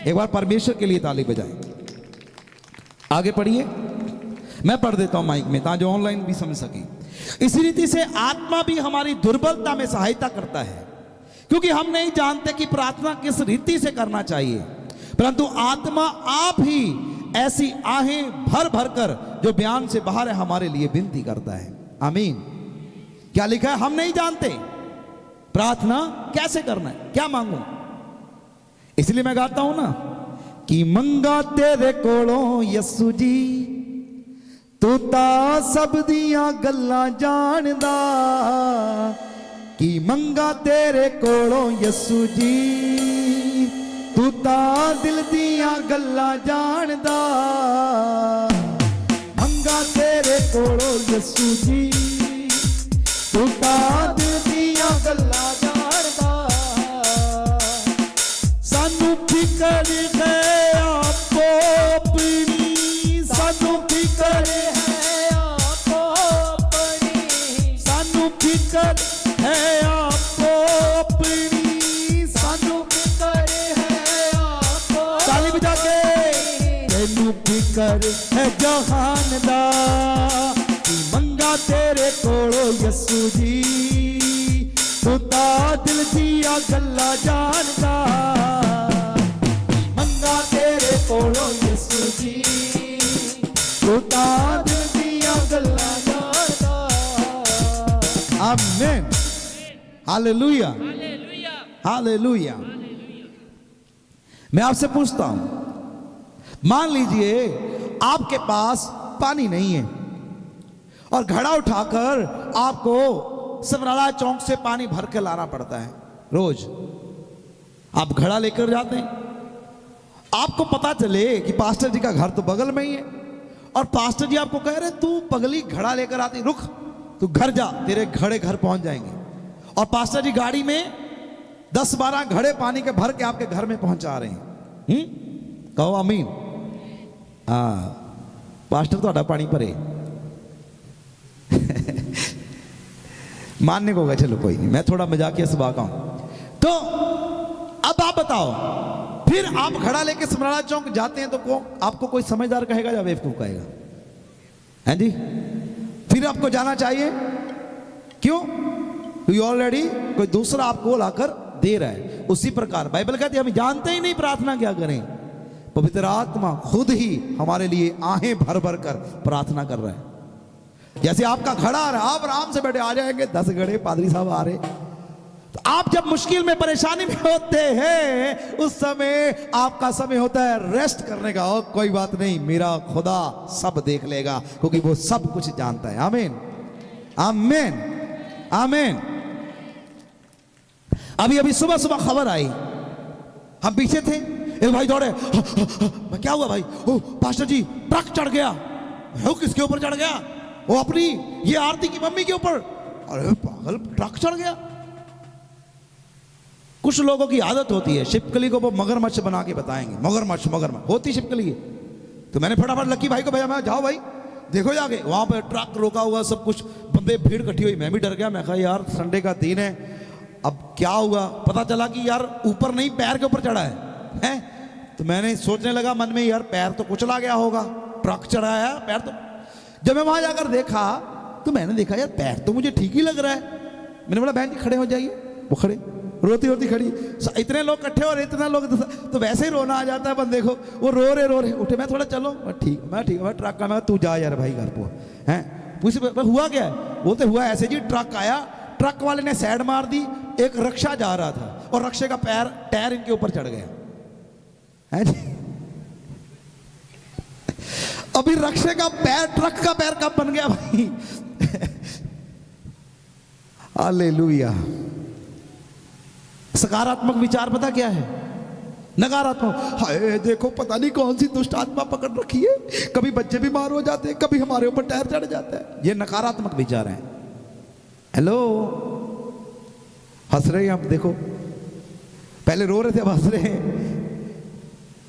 एक बार परमेश्वर के लिए ताली बजाएं। आगे पढ़िए, मैं पढ़ देता हूं माइक में ताकि जो ऑनलाइन भी समझ सके। इसी रीति से आत्मा भी हमारी दुर्बलता में सहायता करता है, क्योंकि हम नहीं जानते कि प्रार्थना किस रीति से करना चाहिए, परंतु आत्मा आप ही ऐसी आहें भर भर कर जो बयान से बाहर है हमारे लिए विनती करता है। आमीन। क्या लिखा है, हम नहीं जानते प्रार्थना कैसे करना है, क्या मांगू। इसलिए मैं गाता हूं ना कि मंगा तेरे कोलों यसू जी, तू ता सब दियां गल्लां जानदा। कि मंगा तेरे कोलों यसू जी, तू ता दिल दियां गल्लां जानदा। मंगा तेरे कोलों यसू जी, तू ता दिल दियां गल्लां जानदा। सानू फिकर है आपो अपनी, सानू फिकर है आपो अपनी, सानू फिकर है आपो अपनी, सानू फिकर है आपो। ताली बजा के। तेनू फिकर है जहान दा, कि मंगा तेरे कोलो यसू जी, तू ता दिल दिया गल्ला जानदा। मंगा तेरे कोलो यसू जी, तू ता दिल दिया गल्ला जानदा। आमीन। Hallelujah, hallelujah. मैं आपसे पूछता हूं, मान लीजिए आपके पास पानी नहीं है और घड़ा उठाकर आपको समराला चौक से पानी भर के लाना पड़ता है। रोज आप घड़ा लेकर जाते हैं, आपको पता चले कि पास्टर जी का घर तो बगल में ही है, और पास्टर जी आपको कह रहे तू पगली घड़ा लेकर आती, रुक तू घर जा, तेरे घड़े घर पहुंच जाएंगे। और पास्टर जी गाड़ी में 10-12 घड़े पानी के भर के आपके घर में पहुंचा रहे हैं। कहो आमीन। पास्टर तो पानी भरे मानने को गए, चलो कोई नहीं, मैं थोड़ा मजाकिया स्वभाव का हूं। तो अब आप बताओ, फिर आप घड़ा लेके समराला चौक जाते हैं तो आपको कोई समझदार कहेगा या बेवकूफ कहेगा? हैं जी? फिर आपको जाना चाहिए, क्यों? यू ऑलरेडी कोई दूसरा आपको लाकर दे रहा है। उसी प्रकार बाइबल कहती है हम जानते ही नहीं प्रार्थना क्या करें, पवित्र आत्मा खुद ही हमारे लिए आहें भर भर कर प्रार्थना कर रहा है। जैसे आपका घड़ा आ रहा है, आप आराम से बैठे, आ जाएंगे 10 घड़े, पादरी साहब आ रहे। तो आप जब मुश्किल में परेशानी में होते हैं, उस समय आपका समय होता है रेस्ट करने का। और कोई बात नहीं, मेरा खुदा सब देख लेगा, क्योंकि वो सब कुछ जानता है। आमीन, आमीन, आमीन। अभी अभी सुबह सुबह खबर आई, हम पीछे थे, एक भाई दौड़े, क्या हुआ भाई? ओ पास्टर जी, ट्रक चढ़ गया। वो किसके ऊपर चढ़ गया? वो अपनी ये आरती की मम्मी के ऊपर। अरे पागल, ट्रक चढ़ गया। कुछ लोगों की आदत होती है, छिपकली को वो मगरमच्छ बना के बताएंगे, मगरमच्छ मगरमच्छ होती छिपकली। तो मैंने फटाफट लक्की भाई को भैया, मैं जाओ भाई देखो जाके, वहां पे ट्रक रोका हुआ, सब कुछ बंदे भीड़ इकट्ठी हुई। मैं भी डर गया, मैं कहा यार संडे का दिन है, अब क्या हुआ? पता चला कि यार ऊपर नहीं, पैर के ऊपर चढ़ा है। तो मैंने सोचने लगा मन में, यार पैर तो कुचला गया होगा, ट्रक चढ़ा है पैर तो। जब मैं वहां जाकर देखा तो मैंने देखा यार पैर तो मुझे ठीक ही लग रहा है। मैंने बोला बहन जी खड़े हो जाइए। वो खड़े, रोती रोती खड़ी। इतने लोग इकट्ठे हो रहे, इतना लोग, तो वैसे ही रोना आ जाता है बंदे को। वो रो रहे उठे, मैं थोड़ा चलो, ठीक, मैं ट्रक का, मैं तू जा यार भाई घर को हैं। पूछे हुआ क्या है? बोलते हुआ ऐसे जी, ट्रक आया, ट्रक वाले ने साइड मार दी, एक रक्षा जा रहा था और रक्षे का पैर टायर इनके ऊपर चढ़ गया है जी। अभी रक्षे का पैर, ट्रक का पैर कब बन गया भाई? हालेलुया। सकारात्मक विचार पता क्या है? नकारात्मक, हाय देखो पता नहीं कौन सी दुष्ट आत्मा पकड़ रखी है, कभी बच्चे बीमार हो जाते हैं, कभी हमारे ऊपर टायर चढ़ जाता है। ये नकारात्मक विचार है। हेलो, हंस रहे हैं आप, देखो पहले रो रहे थे, अब हंस रहे हैं।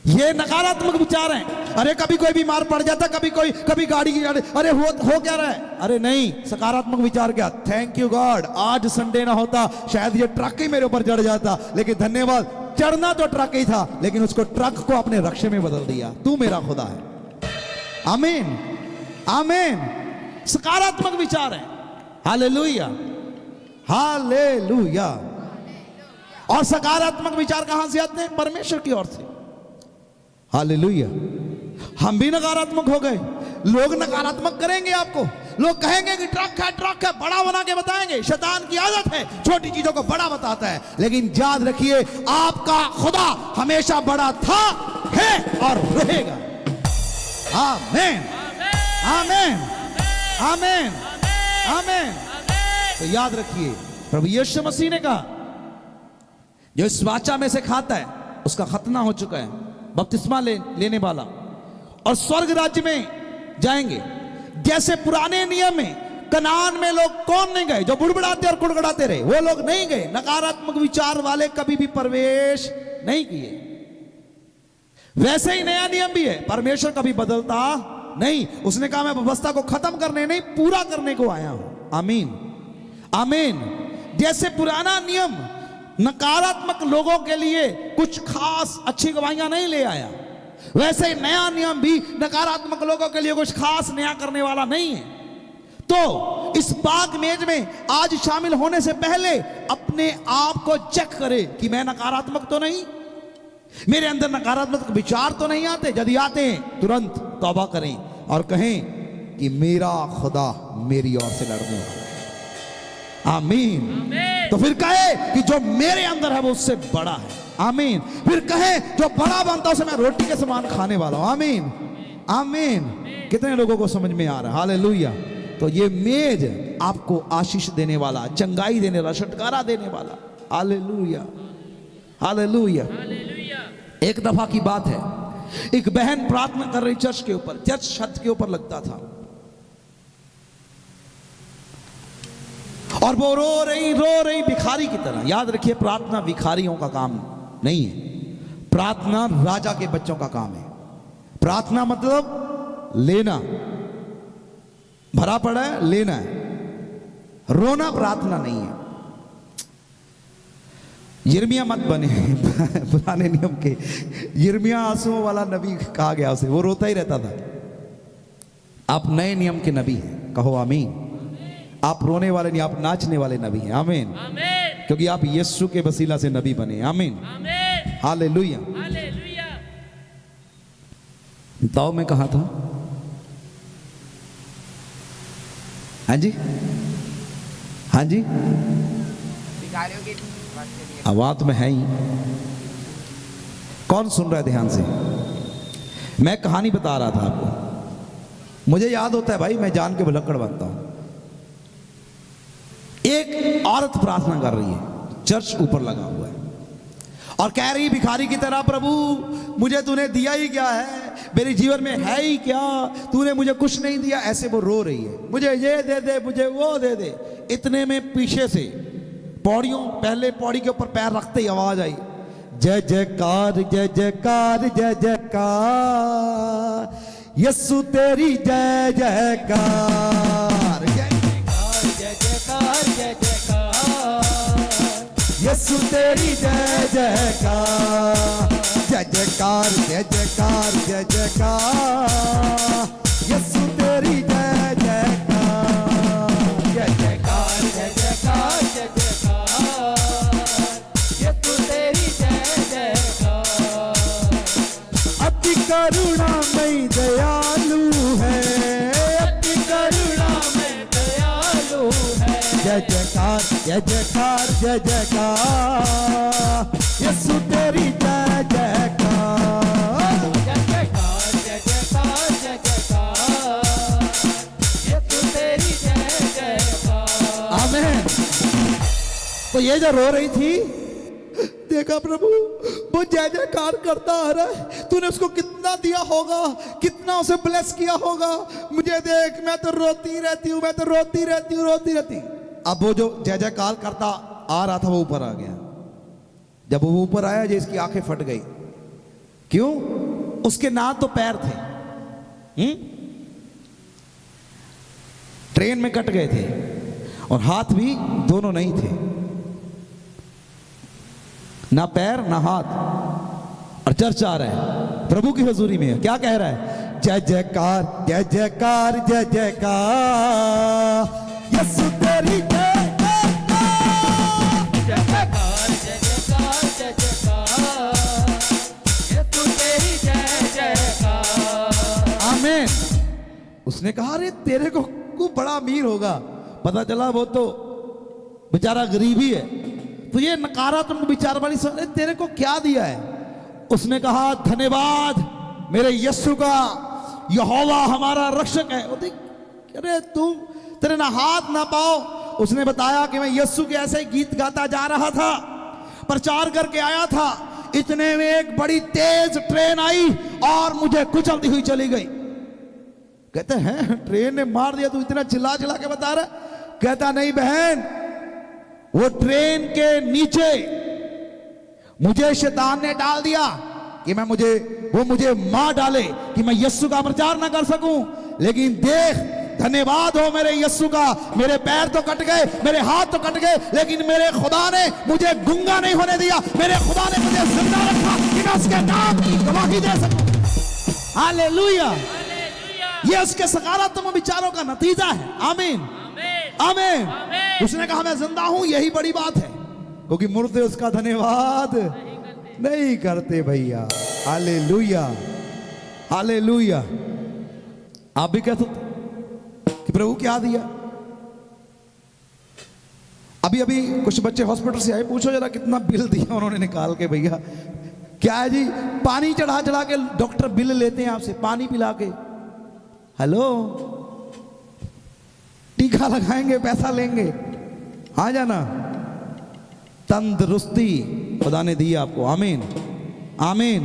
ये नकारात्मक विचार हैं। अरे कभी कोई बीमार पड़ जाता, कभी गाड़ी की, अरे हो क्या रहा है? अरे नहीं, सकारात्मक विचार क्या? थैंक यू गॉड, आज संडे ना होता शायद ये ट्रक ही मेरे ऊपर चढ़ जाता, लेकिन धन्यवाद, चढ़ना तो ट्रक ही था, लेकिन उसको ट्रक को अपने रक्षे में बदल दिया। तू मेरा खुदा है। आमीन, आमीन। सकारात्मक विचार है। Hallelujah, hallelujah. और सकारात्मक विचार कहां से आते हैं? परमेश्वर की ओर से। हालेलुया। हम भी नकारात्मक हो गए, लोग नकारात्मक करेंगे आपको, लोग कहेंगे कि ट्रक है, बड़ा बना के बताएंगे। शैतान की आदत है, छोटी चीजों को बड़ा बताता है। लेकिन याद रखिए, आपका खुदा हमेशा बड़ा था, है और रहेगा। आमीन, आमीन, आमीन, आमीन। तो याद रखिए, प्रभु यीशु मसीह ने कहा, जो इस वाचा में से खाता है उसका खतना हो चुका है, बपतिस्मा लेने वाला, और स्वर्ग राज्य में जाएंगे। जैसे पुराने नियम में कनान में लोग कौन नहीं गए? जो बुड़बुड़ाते और कुड़कुड़ाते रहे, वो लोग नहीं गए। नकारात्मक विचार वाले कभी भी प्रवेश नहीं किए। वैसे ही नया नियम भी है, परमेश्वर कभी बदलता नहीं। उसने कहा मैं व्यवस्था को खत्म करने नहीं, पूरा करने को आया हूं। आमीन, आमीन। जैसे पुराना नियम नकारात्मक लोगों के लिए कुछ खास अच्छी गवाहियां नहीं ले आया, वैसे ही नया नियम भी नकारात्मक लोगों के लिए कुछ खास नया करने वाला नहीं है। तो इस पाक मेज में आज शामिल होने से पहले अपने आप को चेक करें कि मैं नकारात्मक तो नहीं, मेरे अंदर नकारात्मक विचार तो नहीं आते। यदि आते हैं तुरंत तौबा करें और कहें कि मेरा खुदा मेरी ओर से लड़ने वाला है। आमीन। तो फिर कहे कि जो मेरे अंदर है वो उससे बड़ा है। आमीन। फिर कहे जो बड़ा बनता उसे मैं रोटी के समान खाने वाला हूं। आमीन, आमीन। कितने लोगों को समझ में आ रहा है? हालेलुया। तो ये मेज आपको आशीष देने वाला, चंगाई देने वाला, छुटकारा देने वाला। Hallelujah, hallelujah. एक दफा की बात है, एक बहन प्रार्थना कर रही चर्च के ऊपर, चर्च छत के ऊपर लगता था। और वो रो रही भिखारी की तरह। याद रखिए, प्रार्थना भिखारियों का काम नहीं है, प्रार्थना राजा के बच्चों का काम है। प्रार्थना मतलब लेना, भरा पड़ा है लेना है, रोना प्रार्थना नहीं है। यिर्मयाह मत बने पुराने नियम के। यिर्मयाह आंसुओं वाला नबी कहा गया उसे, वो रोता ही रहता था। आप नए नियम के नबी हैं, कहो आमीन। आप रोने वाले नहीं, आप नाचने वाले नबी हैं, आमीन। क्योंकि आप यीशु के वसीला से नबी बने, आमीन, हालेलुया। बताओ मैं कहा था? हाँ जी, हाँ जी, आवाज में है ही। कौन सुन रहा है ध्यान से? मैं कहानी बता रहा था आपको। मुझे याद होता है भाई, मैं जान के भुलक्कड़ बनता हूं। एक औरत प्रार्थना कर रही है, चर्च ऊपर लगा हुआ है, और कह रही भिखारी की तरह, प्रभु मुझे तूने दिया ही क्या है, मेरे जीवन में है ही क्या, तूने मुझे कुछ नहीं दिया। ऐसे वो रो रही है, मुझे ये दे दे, मुझे वो दे दे। इतने में पीछे से पौड़ियों, पहले पौड़ी के ऊपर पैर रखते ही आवाज आई, जय जयकार जय जयकार जय जयकार, यीशु तेरी जय जयकार, जय जयकार जय जयकार, यीशु तेरी जय जयकार, जय जयकार जय जयकार जय जयकार, यीशु तेरी जय जयकार, जय जयकार जय जयकार जय जयकार, यीशु तेरी जय जयकार। अति करुणामय दयालु है, अति करुणामय दयालु है, जय जयकार जय जयकार जय जयकार, यीशु तेरी जय जयकार, जय जयकार जय जयकार जय जयकार, यीशु तेरी जय जयकार, आमीन। तो ये जो रो रही थी, देखा प्रभु वो जय जयकार करता आ रहा है, तूने उसको कितना दिया होगा, कितना उसे ब्लेस किया होगा, मुझे देख, मैं तो रोती रहती हूँ, मैं तो रोती रहती हूँ, रोती रहती। अब वो जो जय जयकार करता आ रहा था वो ऊपर आ गया। जब वो ऊपर आया, जो इसकी आंखें फट गई। क्यों? उसके ना तो पैर थे, ट्रेन में कट गए थे, और हाथ भी दोनों नहीं थे, ना पैर ना हाथ। और चर्च आ रहा है, प्रभु की हजूरी में क्या कह रहा है? जय जयकार जय जयकार जय जयकार, यीशु तेरी जय जयकार, जय जयकार जय जयकार जय जयकार, यीशु तेरी जय जयकार, आमीन। उसने कहा, अरे तेरे को बड़ा अमीर होगा। पता चला वो तो बेचारा गरीब ही है। तो ये नकारा तुमको विचार वाली समझ, तेरे को क्या दिया है? उसने कहा, धन्यवाद मेरे यीशु का, यहोवा हमारा रक्षक है। अरे तुम, तेरे ना हाथ ना पाओ। उसने बताया कि मैं यीशु के ऐसे गीत गाता जा रहा था, प्रचार करके आया था, इतने में एक बड़ी तेज ट्रेन आई और मुझे कुचलती हुई चली गई। कहते हैं ट्रेन ने मार दिया, तू इतना चिल्ला चिल्ला के बता रहा? कहता नहीं बहन, वो ट्रेन के नीचे मुझे शैतान ने डाल दिया कि वो मुझे मार डाले कि मैं यीशु का प्रचार ना कर सकूं। लेकिन देख, धन्यवाद हो मेरे यीशु का, मेरे पैर तो कट गए, मेरे हाथ तो कट गए, लेकिन मेरे खुदा ने मुझे गूंगा नहीं होने दिया। मेरे खुदा ने मुझे जिंदा रखा कि मैं उसके नाम की गवाही दे सकूं। हालेलुया। ये उसके सकारात्मक विचारों का नतीजा है। आमीन, आमीन। उसने कहा मैं जिंदा हूं, यही बड़ी बात है, क्योंकि मुर्दे उसका धन्यवाद नहीं करते भैया। Hallelujah, hallelujah. आप भी कह सकते कि प्रभु क्या दिया। अभी अभी कुछ बच्चे हॉस्पिटल से आए, पूछो जरा कितना बिल दिया उन्होंने निकाल के। भैया क्या है जी, पानी चढ़ा चढ़ा के डॉक्टर बिल लेते हैं आपसे, पानी पिला के। हेलो, टीका लगाएंगे, पैसा लेंगे, आ जाना। तंदुरुस्ती खुदा ने दी आपको। आमीन, आमीन।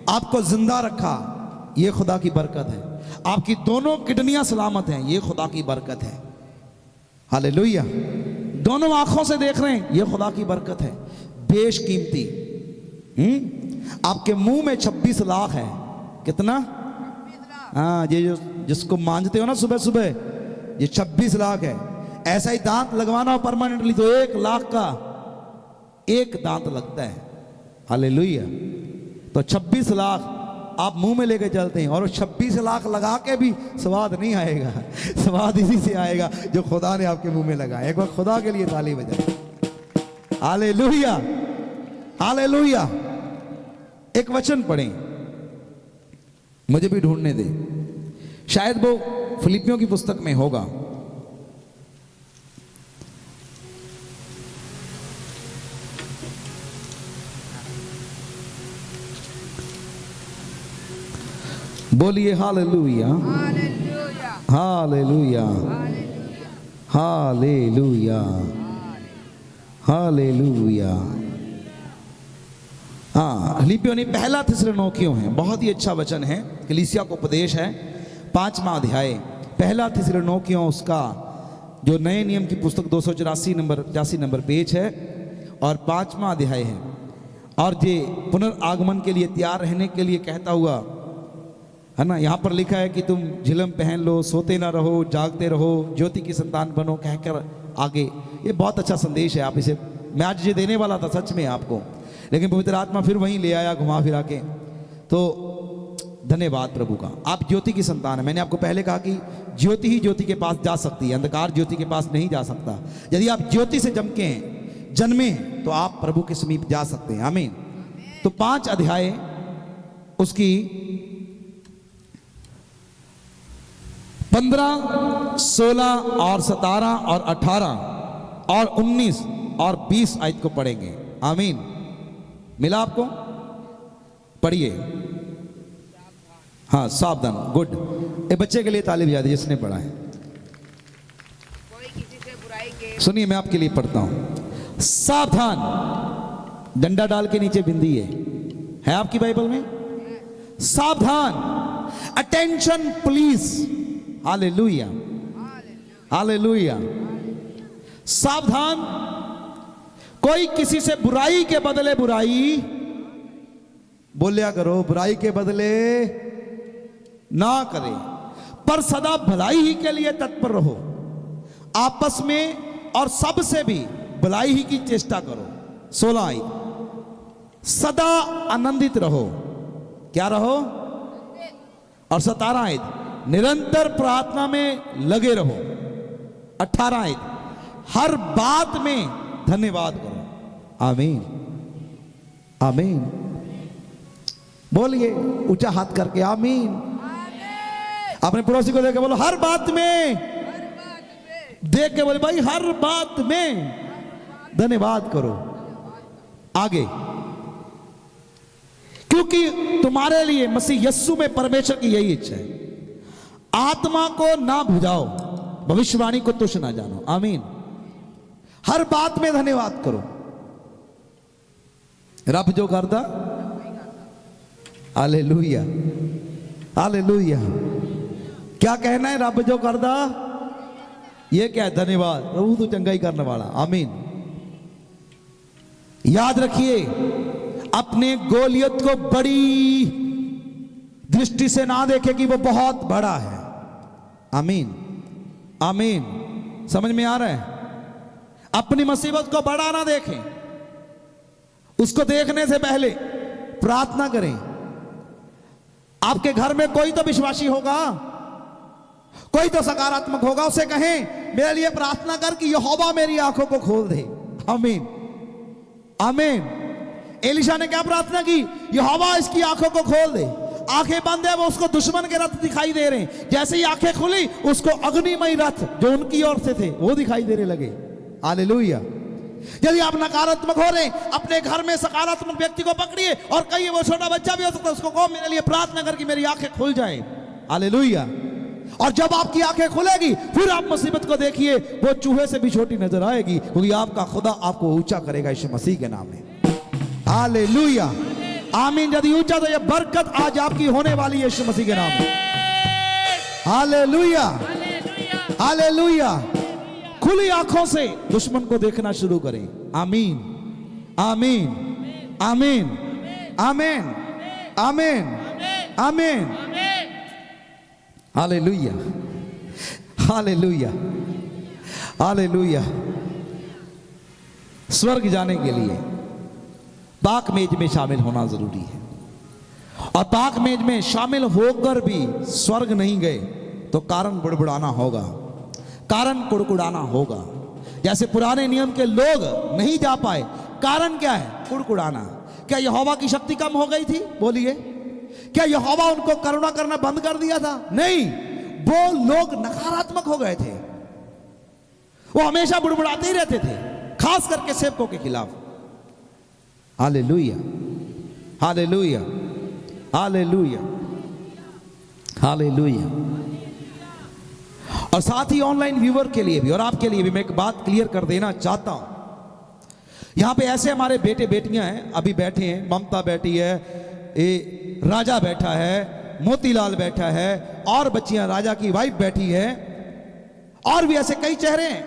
आपको जिंदा रखा, ये खुदा की बरकत है। आपकी दोनों किडनियां सलामत हैं, ये खुदा की बरकत है। हालेलुया। दोनों आंखों से देख रहे हैं, ये खुदा की बरकत है, बेशकीमती। आपके मुंह में 26 लाख है। कितना? हाँ, ये जो जिसको मांझते हो ना सुबह सुबह, ये 26 लाख है। ऐसा ही दांत लगवाना हो परमानेंटली तो 1 लाख का एक दांत लगता है। हालेलुया। तो 26 लाख आप मुंह में लेके चलते हैं, और 26 लाख लगा के भी स्वाद नहीं आएगा। स्वाद इसी से आएगा जो खुदा ने आपके मुंह में लगाया। एक बार खुदा के लिए ताली बजाए। Hallelujah, hallelujah. एक वचन पढ़ें, मुझे भी ढूंढने दे, शायद वो फिलिपियों की पुस्तक में होगा। बोलिए हालेलुया, हालेलुया, हालेलुया, हालेलुया। हाँ, फिलिपियों नहीं, पहला थिस्सलुनीकियों है। बहुत ही अच्छा वचन है, कलीसिया को उपदेश है। 5वां अध्याय, पहला थिस्सलुनीकियों, उसका जो नए नियम की पुस्तक 284 नंबर पेज है, और 5वां अध्याय है। और ये पुनर्आगमन के लिए तैयार रहने के लिए कहता हुआ है ना। यहाँ पर लिखा है कि तुम झिलम पहन लो, सोते ना रहो, जागते रहो, ज्योति की संतान बनो, कहकर आगे। ये बहुत अच्छा संदेश है। आप इसे, मैं आज ये देने वाला था सच में आपको, लेकिन पवित्र आत्मा फिर वहीं ले आया घुमा फिरा के। तो धन्यवाद प्रभु का। आप ज्योति की संतान है। मैंने आपको पहले कहा कि ज्योति ही ज्योति के पास जा सकती है, अंधकार ज्योति के पास नहीं जा सकता। यदि आप ज्योति से जन्मे हैं तो आप प्रभु के समीप जा सकते हैं। आमीन। तो 5 अध्याय उसकी 15, 16 और 17 और 18 और 19 और 20 आयत को पढ़ेंगे। आमीन। मिला आपको? पढ़िए। हाँ, सावधान। गुड। ये बच्चे के लिए ताली बजा दीजिए जिसने पढ़ा है। कोई किसी से बुराई के सुनिए, मैं आपके लिए पढ़ता हूं। सावधान, डंडा डाल के नीचे बिंदी है आपकी बाइबल में। सावधान, अटेंशन प्लीज। Hallelujah, hallelujah. सावधान, कोई किसी से बुराई के बदले बुराई बोलिया करो, बुराई के बदले ना करे, पर सदा भलाई ही के लिए तत्पर रहो। आपस में और सबसे भी भलाई ही की चेष्टा करो। 16 आई, सदा आनंदित रहो। क्या रहो? और 17 आई, निरंतर प्रार्थना में लगे रहो। 18 आई, हर बात में धन्यवाद करो। आमीन, आमीन। बोलिए ऊंचा हाथ करके आमीन। अपने पड़ोसी को देख के बोलो हर बात में। देख के बोले भाई हर बात में धन्यवाद करो। आगे, क्योंकि तुम्हारे लिए मसीह यस्सु में परमेश्वर की यही इच्छा है। आत्मा को ना भुजाओ, भविष्यवाणी को तुच्छ ना जानो। आमीन। हर बात में धन्यवाद करो। रब जो करदा, हालेलुया, हालेलुया। क्या कहना है? रब जो करदा, ये क्या है? धन्यवाद। प्रभु तो चंगा ही करने वाला। आमीन। याद रखिए, अपने गोलियत को बड़ी दृष्टि से ना देखे कि वो बहुत बड़ा है। आमीन, आमीन। समझ में आ रहा है? अपनी मुसीबत को बड़ा ना देखें। उसको देखने से पहले प्रार्थना करें। आपके घर में कोई तो विश्वासी होगा, कोई तो सकारात्मक होगा। उसे कहें मेरे लिए प्रार्थना कर कि यहोवा मेरी आंखों को खोल दे। आमीन, आमीन। एलिशा ने क्या प्रार्थना की? यहोवा इसकी आंखों को खोल दे। आंखें बंद है, वो उसको दुश्मन के रथ दिखाई दे रहे हैं। जैसे ही आंखें खुली, उसको अग्निमय रथ जो उनकी ओर से थे वो दिखाई देने लगे। हालेलुया। यदि आप नकारात्मक हो रहे, अपने घर में सकारात्मक व्यक्ति को पकड़िए और कहिए, वो छोटा बच्चा भी हो सकता है, उसको कहो मेरे लिए प्रार्थना करके मेरी आंखें खुल जाए। हालेलुया। और जब आपकी आंखें खुलेगी, फिर आप मुसीबत को देखिए, वो चूहे से भी छोटी नजर आएगी, क्योंकि आपका खुदा आपको ऊंचा करेगा यीशु मसीह के नाम में। हालेलुया, आमीन। यदि ऊंचा तो ये बरकत आज आपकी होने वाली है यीशु मसीह के नाम में। Hallelujah, hallelujah. खुली आंखों से दुश्मन को देखना शुरू करें। आमीन, आमीन, आमीन, आमीन, आमीन, आमीन। Hallelujah, hallelujah, hallelujah. स्वर्ग जाने के लिए पाक मेज में शामिल होना जरूरी है, और पाक मेज में शामिल होकर भी स्वर्ग नहीं गए तो कारण बुड़बुड़ाना होगा, कारण कुड़कुड़ाना होगा। जैसे पुराने नियम के लोग नहीं जा पाए, कारण क्या है? कुड़कुड़ाना। क्या यहोवा की शक्ति कम हो गई थी? बोलिए। क्या यहोवा उनको करुणा करना बंद कर दिया था? नहीं, वो लोग नकारात्मक हो गए थे, वो हमेशा बुड़बुड़ाते ही रहते थे, खास करके सेवकों के खिलाफ। Hallelujah, hallelujah, hallelujah, hallelujah. और साथ ही ऑनलाइन व्यूअर के लिए भी और आपके लिए भी मैं एक बात क्लियर कर देना चाहता हूं। यहां पे ऐसे हमारे बेटे बेटियां हैं, अभी बैठे हैं, ममता बैठी है, राजा बैठा है, मोतीलाल बैठा है, और बच्चियां राजा की वाइफ बैठी है, और भी ऐसे कई चेहरे हैं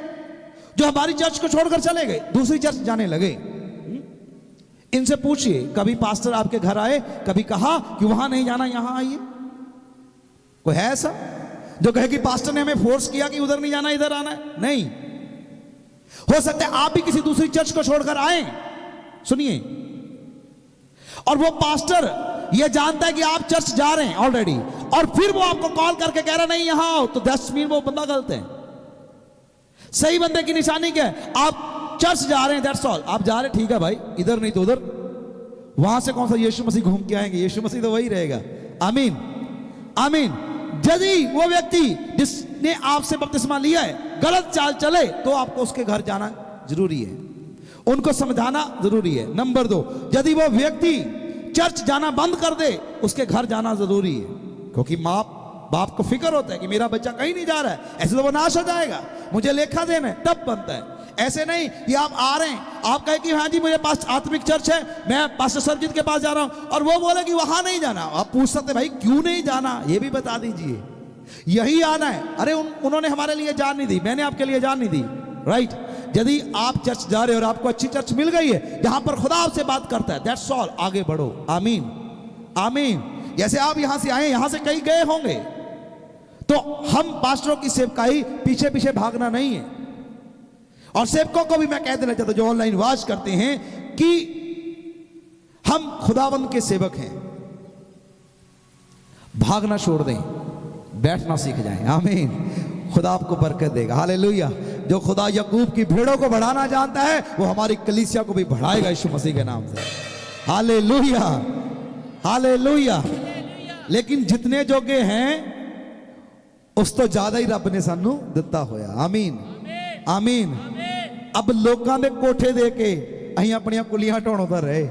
जो हमारी चर्च को छोड़कर चले गए, दूसरी चर्च जाने लगे। इनसे पूछिए, कभी पास्टर आपके घर आए, कभी कहा कि वहां नहीं जाना यहां आइए? कोई है ऐसा जो कहे कि पास्टर ने हमें फोर्स किया कि उधर नहीं जाना इधर आना है? नहीं। हो सकता है आप भी किसी दूसरी चर्च को छोड़कर आए, सुनिए, और वो पास्टर ये जानता है कि आप चर्च जा रहे हैं ऑलरेडी, और फिर वो आपको कॉल करके कह रहा नहीं यहां आओ, तो 10 मिनट वो बंदा गलत है। सही बंदे की निशानी क्या है? आप चर्च जा रहे हैं, दैट्स ऑल। आप जा रहे हैं, ठीक है भाई, इधर नहीं तो उधर। वहां से कौन सा यीशु मसीह घूम के आएंगे? यीशु मसीह तो वही रहेगा। आमीन, आमीन। यदि वो व्यक्ति जिसने आपसे बपतिस्मा लिया है गलत चाल चले, तो आपको उसके घर जाना जरूरी है, उनको समझाना जरूरी है। नंबर 2, यदि वो व्यक्ति चर्च जाना बंद कर दे, उसके घर जाना जरूरी है, क्योंकि माँ बाप को फिक्र होता है कि मेरा बच्चा कहीं नहीं जा रहा है, ऐसे तो वो नाश हो जाएगा, मुझे लेखा देना है, तब बनता है। ऐसे नहीं कि आप आ रहे हैं, आप कहे कि हाँ जी मेरे पास आत्मिक चर्च है, मैं पास्टर सरजीत के पास जा रहा हूं, और वो बोले कि वहां नहीं जाना। आप पूछ सकते भाई क्यों नहीं जाना, ये भी बता दीजिए, यही आना है। अरे उन्होंने हमारे लिए जान नहीं दी, मैंने आपके लिए जान नहीं दी, राइट। यदि आप चर्च जा रहे हो और आपको अच्छी चर्च मिल गई है जहां पर खुदा आपसे बात करता है, दैट्स ऑल, आगे बढ़ो। आमीन, आमीन। जैसे आप यहां से आए, यहां से कहीं गए होंगे, तो हम पास्टरों की सेवकाई पीछे पीछे भागना नहीं है। और सेवकों को भी मैं कह देना चाहता हूं जो ऑनलाइन वाच करते हैं कि हम खुदावंद के सेवक हैं, भागना छोड़ दें, बैठना सीख जाएं। आमीन। खुदा आपको बरकत देगा। हालेलुया। जो खुदा याकूब की भेड़ों को बढ़ाना जानता है, वो हमारी कलीसिया को भी बढ़ाएगा यीशु मसीह के नाम से। Hallelujah, hallelujah. लेकिन जितने जोगे हैं उस तो ज्यादा ही रब ने सानू दिता होया। आमीन, आमीन। अब लोगों ने कोठे दे के अहीं अपनी कुलियां ढोणों तो रहे।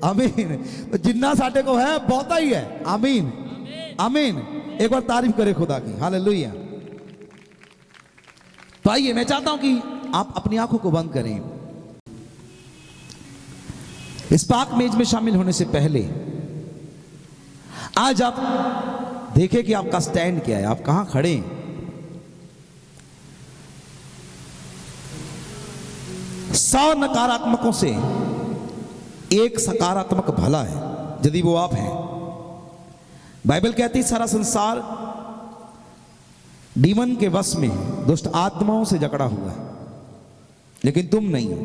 आमीन। तो जिन्ना साडे को है बहुता ही है। आमीन, आमीन। एक बार तारीफ करे खुदा की। हालेलुया। तो आइए, मैं चाहता हूं कि आप अपनी आंखों को बंद करें। इस पाक मेज में शामिल होने से पहले आज आप देखें कि आपका स्टैंड क्या है, आप कहां खड़े हैं। सौ नकारात्मकों से एक सकारात्मक भला है, यदि वो आप हैं। बाइबल कहती है सारा संसार डीमन के वश में है, दुष्ट आत्माओं से जकड़ा हुआ है, लेकिन तुम नहीं हो।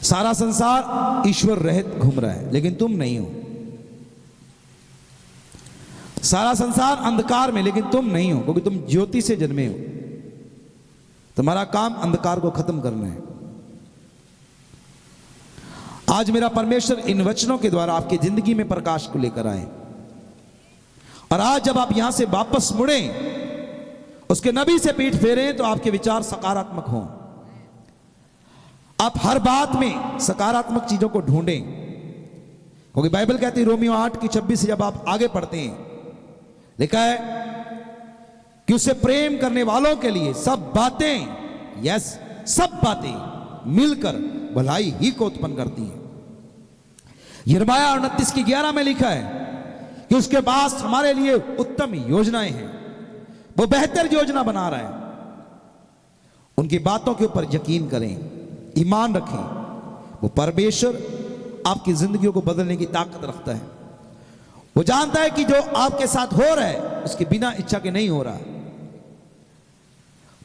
सारा संसार ईश्वर रहित घूम रहा है, लेकिन तुम नहीं हो। सारा संसार अंधकार में, लेकिन तुम नहीं हो, क्योंकि तुम ज्योति से जन्मे हो। तुम्हारा काम अंधकार को खत्म करना है। आज मेरा परमेश्वर इन वचनों के द्वारा आपकी जिंदगी में प्रकाश को लेकर आए, और आज जब आप यहां से वापस मुड़े, उसके नबी से पीठ फेरें, तो आपके विचार सकारात्मक हों। आप हर बात में सकारात्मक चीजों को ढूंढें, क्योंकि बाइबल कहती है रोमियो 8:26 से जब आप आगे पढ़ते हैं, लिखा है कि उसे प्रेम करने वालों के लिए सब बातें, यस, सब बातें मिलकर भलाई ही को उत्पन्न करती हैं। यिर्मयाह 29:11 में लिखा है कि उसके पास हमारे लिए उत्तम योजनाएं हैं, वो बेहतर योजना बना रहा है। उनकी बातों के ऊपर यकीन करें, ईमान रखें। वो परमेश्वर आपकी जिंदगियों को बदलने की ताकत रखता है। वो जानता है कि जो आपके साथ हो रहा है उसके बिना इच्छा के नहीं हो रहा।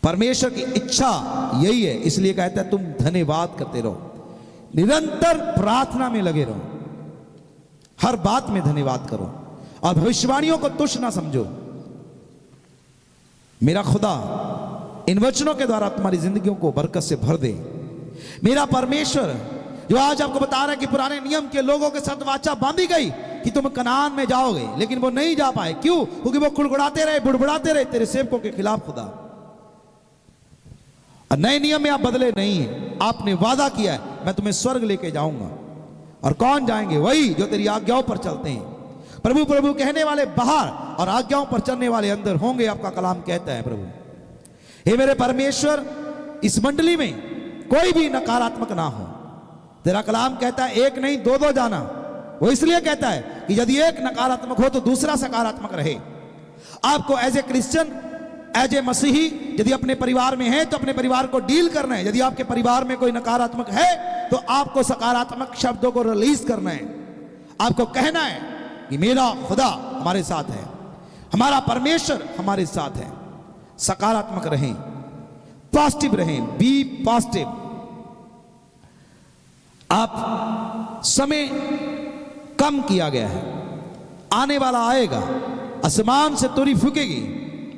परमेश्वर की इच्छा यही है, इसलिए कहता है तुम धन्यवाद करते रहो, निरंतर प्रार्थना में लगे रहो, हर बात में धन्यवाद करो और भविष्यवाणियों को तुच्छ ना समझो। मेरा खुदा इन वचनों के द्वारा तुम्हारी जिंदगियों को बरकत से भर दे। मेरा परमेश्वर जो आज आपको बता रहा है कि पुराने नियम के लोगों के साथ वाचा बांधी गई कि तुम कनान में जाओगे, लेकिन वो नहीं जा पाए। क्यों? क्योंकि वो कुड़कुड़ाते रहे, बुड़बुड़ाते रहे तेरे सेवकों के खिलाफ खुदा। और नए नियम में आप बदले नहीं है। आपने वादा किया है मैं तुम्हें स्वर्ग लेके जाऊंगा। और कौन जाएंगे? वही जो तेरी आज्ञाओं पर चलते हैं। प्रभु प्रभु कहने वाले बाहर और आज्ञाओं पर चलने वाले अंदर होंगे, आपका कलाम कहता है। प्रभु हे मेरे परमेश्वर, इस मंडली में कोई भी नकारात्मक ना हो। तेरा कलाम कहता है एक नहीं दो दो जाना। वो इसलिए कहता है कि यदि एक नकारात्मक हो तो दूसरा सकारात्मक रहे। आपको as a Christian, as a मसीही यदि अपने परिवार में है तो अपने परिवार को डील करना है। यदि आपके परिवार में कोई नकारात्मक है तो आपको सकारात्मक शब्दों को रिलीज करना है। आपको कहना है कि मेरा खुदा हमारे साथ है, हमारा परमेश्वर हमारे साथ है। सकारात्मक रहें, पॉजिटिव रहें, बी पॉजिटिव। आप समय कम किया गया है, आने वाला आएगा, आसमान से तुरी फूकेगी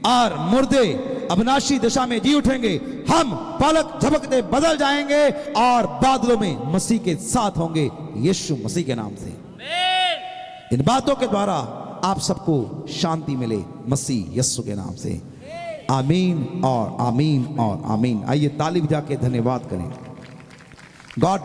और मुर्दे अविनाशी दिशा में जी उठेंगे। हम पलक झपकते बदल जाएंगे और बादलों में मसीह के साथ होंगे, यीशु मसीह के नाम से। इन बातों के द्वारा आप सबको शांति मिले मसीह यीशु के नाम से। आमीन और आमीन और आमीन। आइए ताली बजा के धन्यवाद करें। गॉड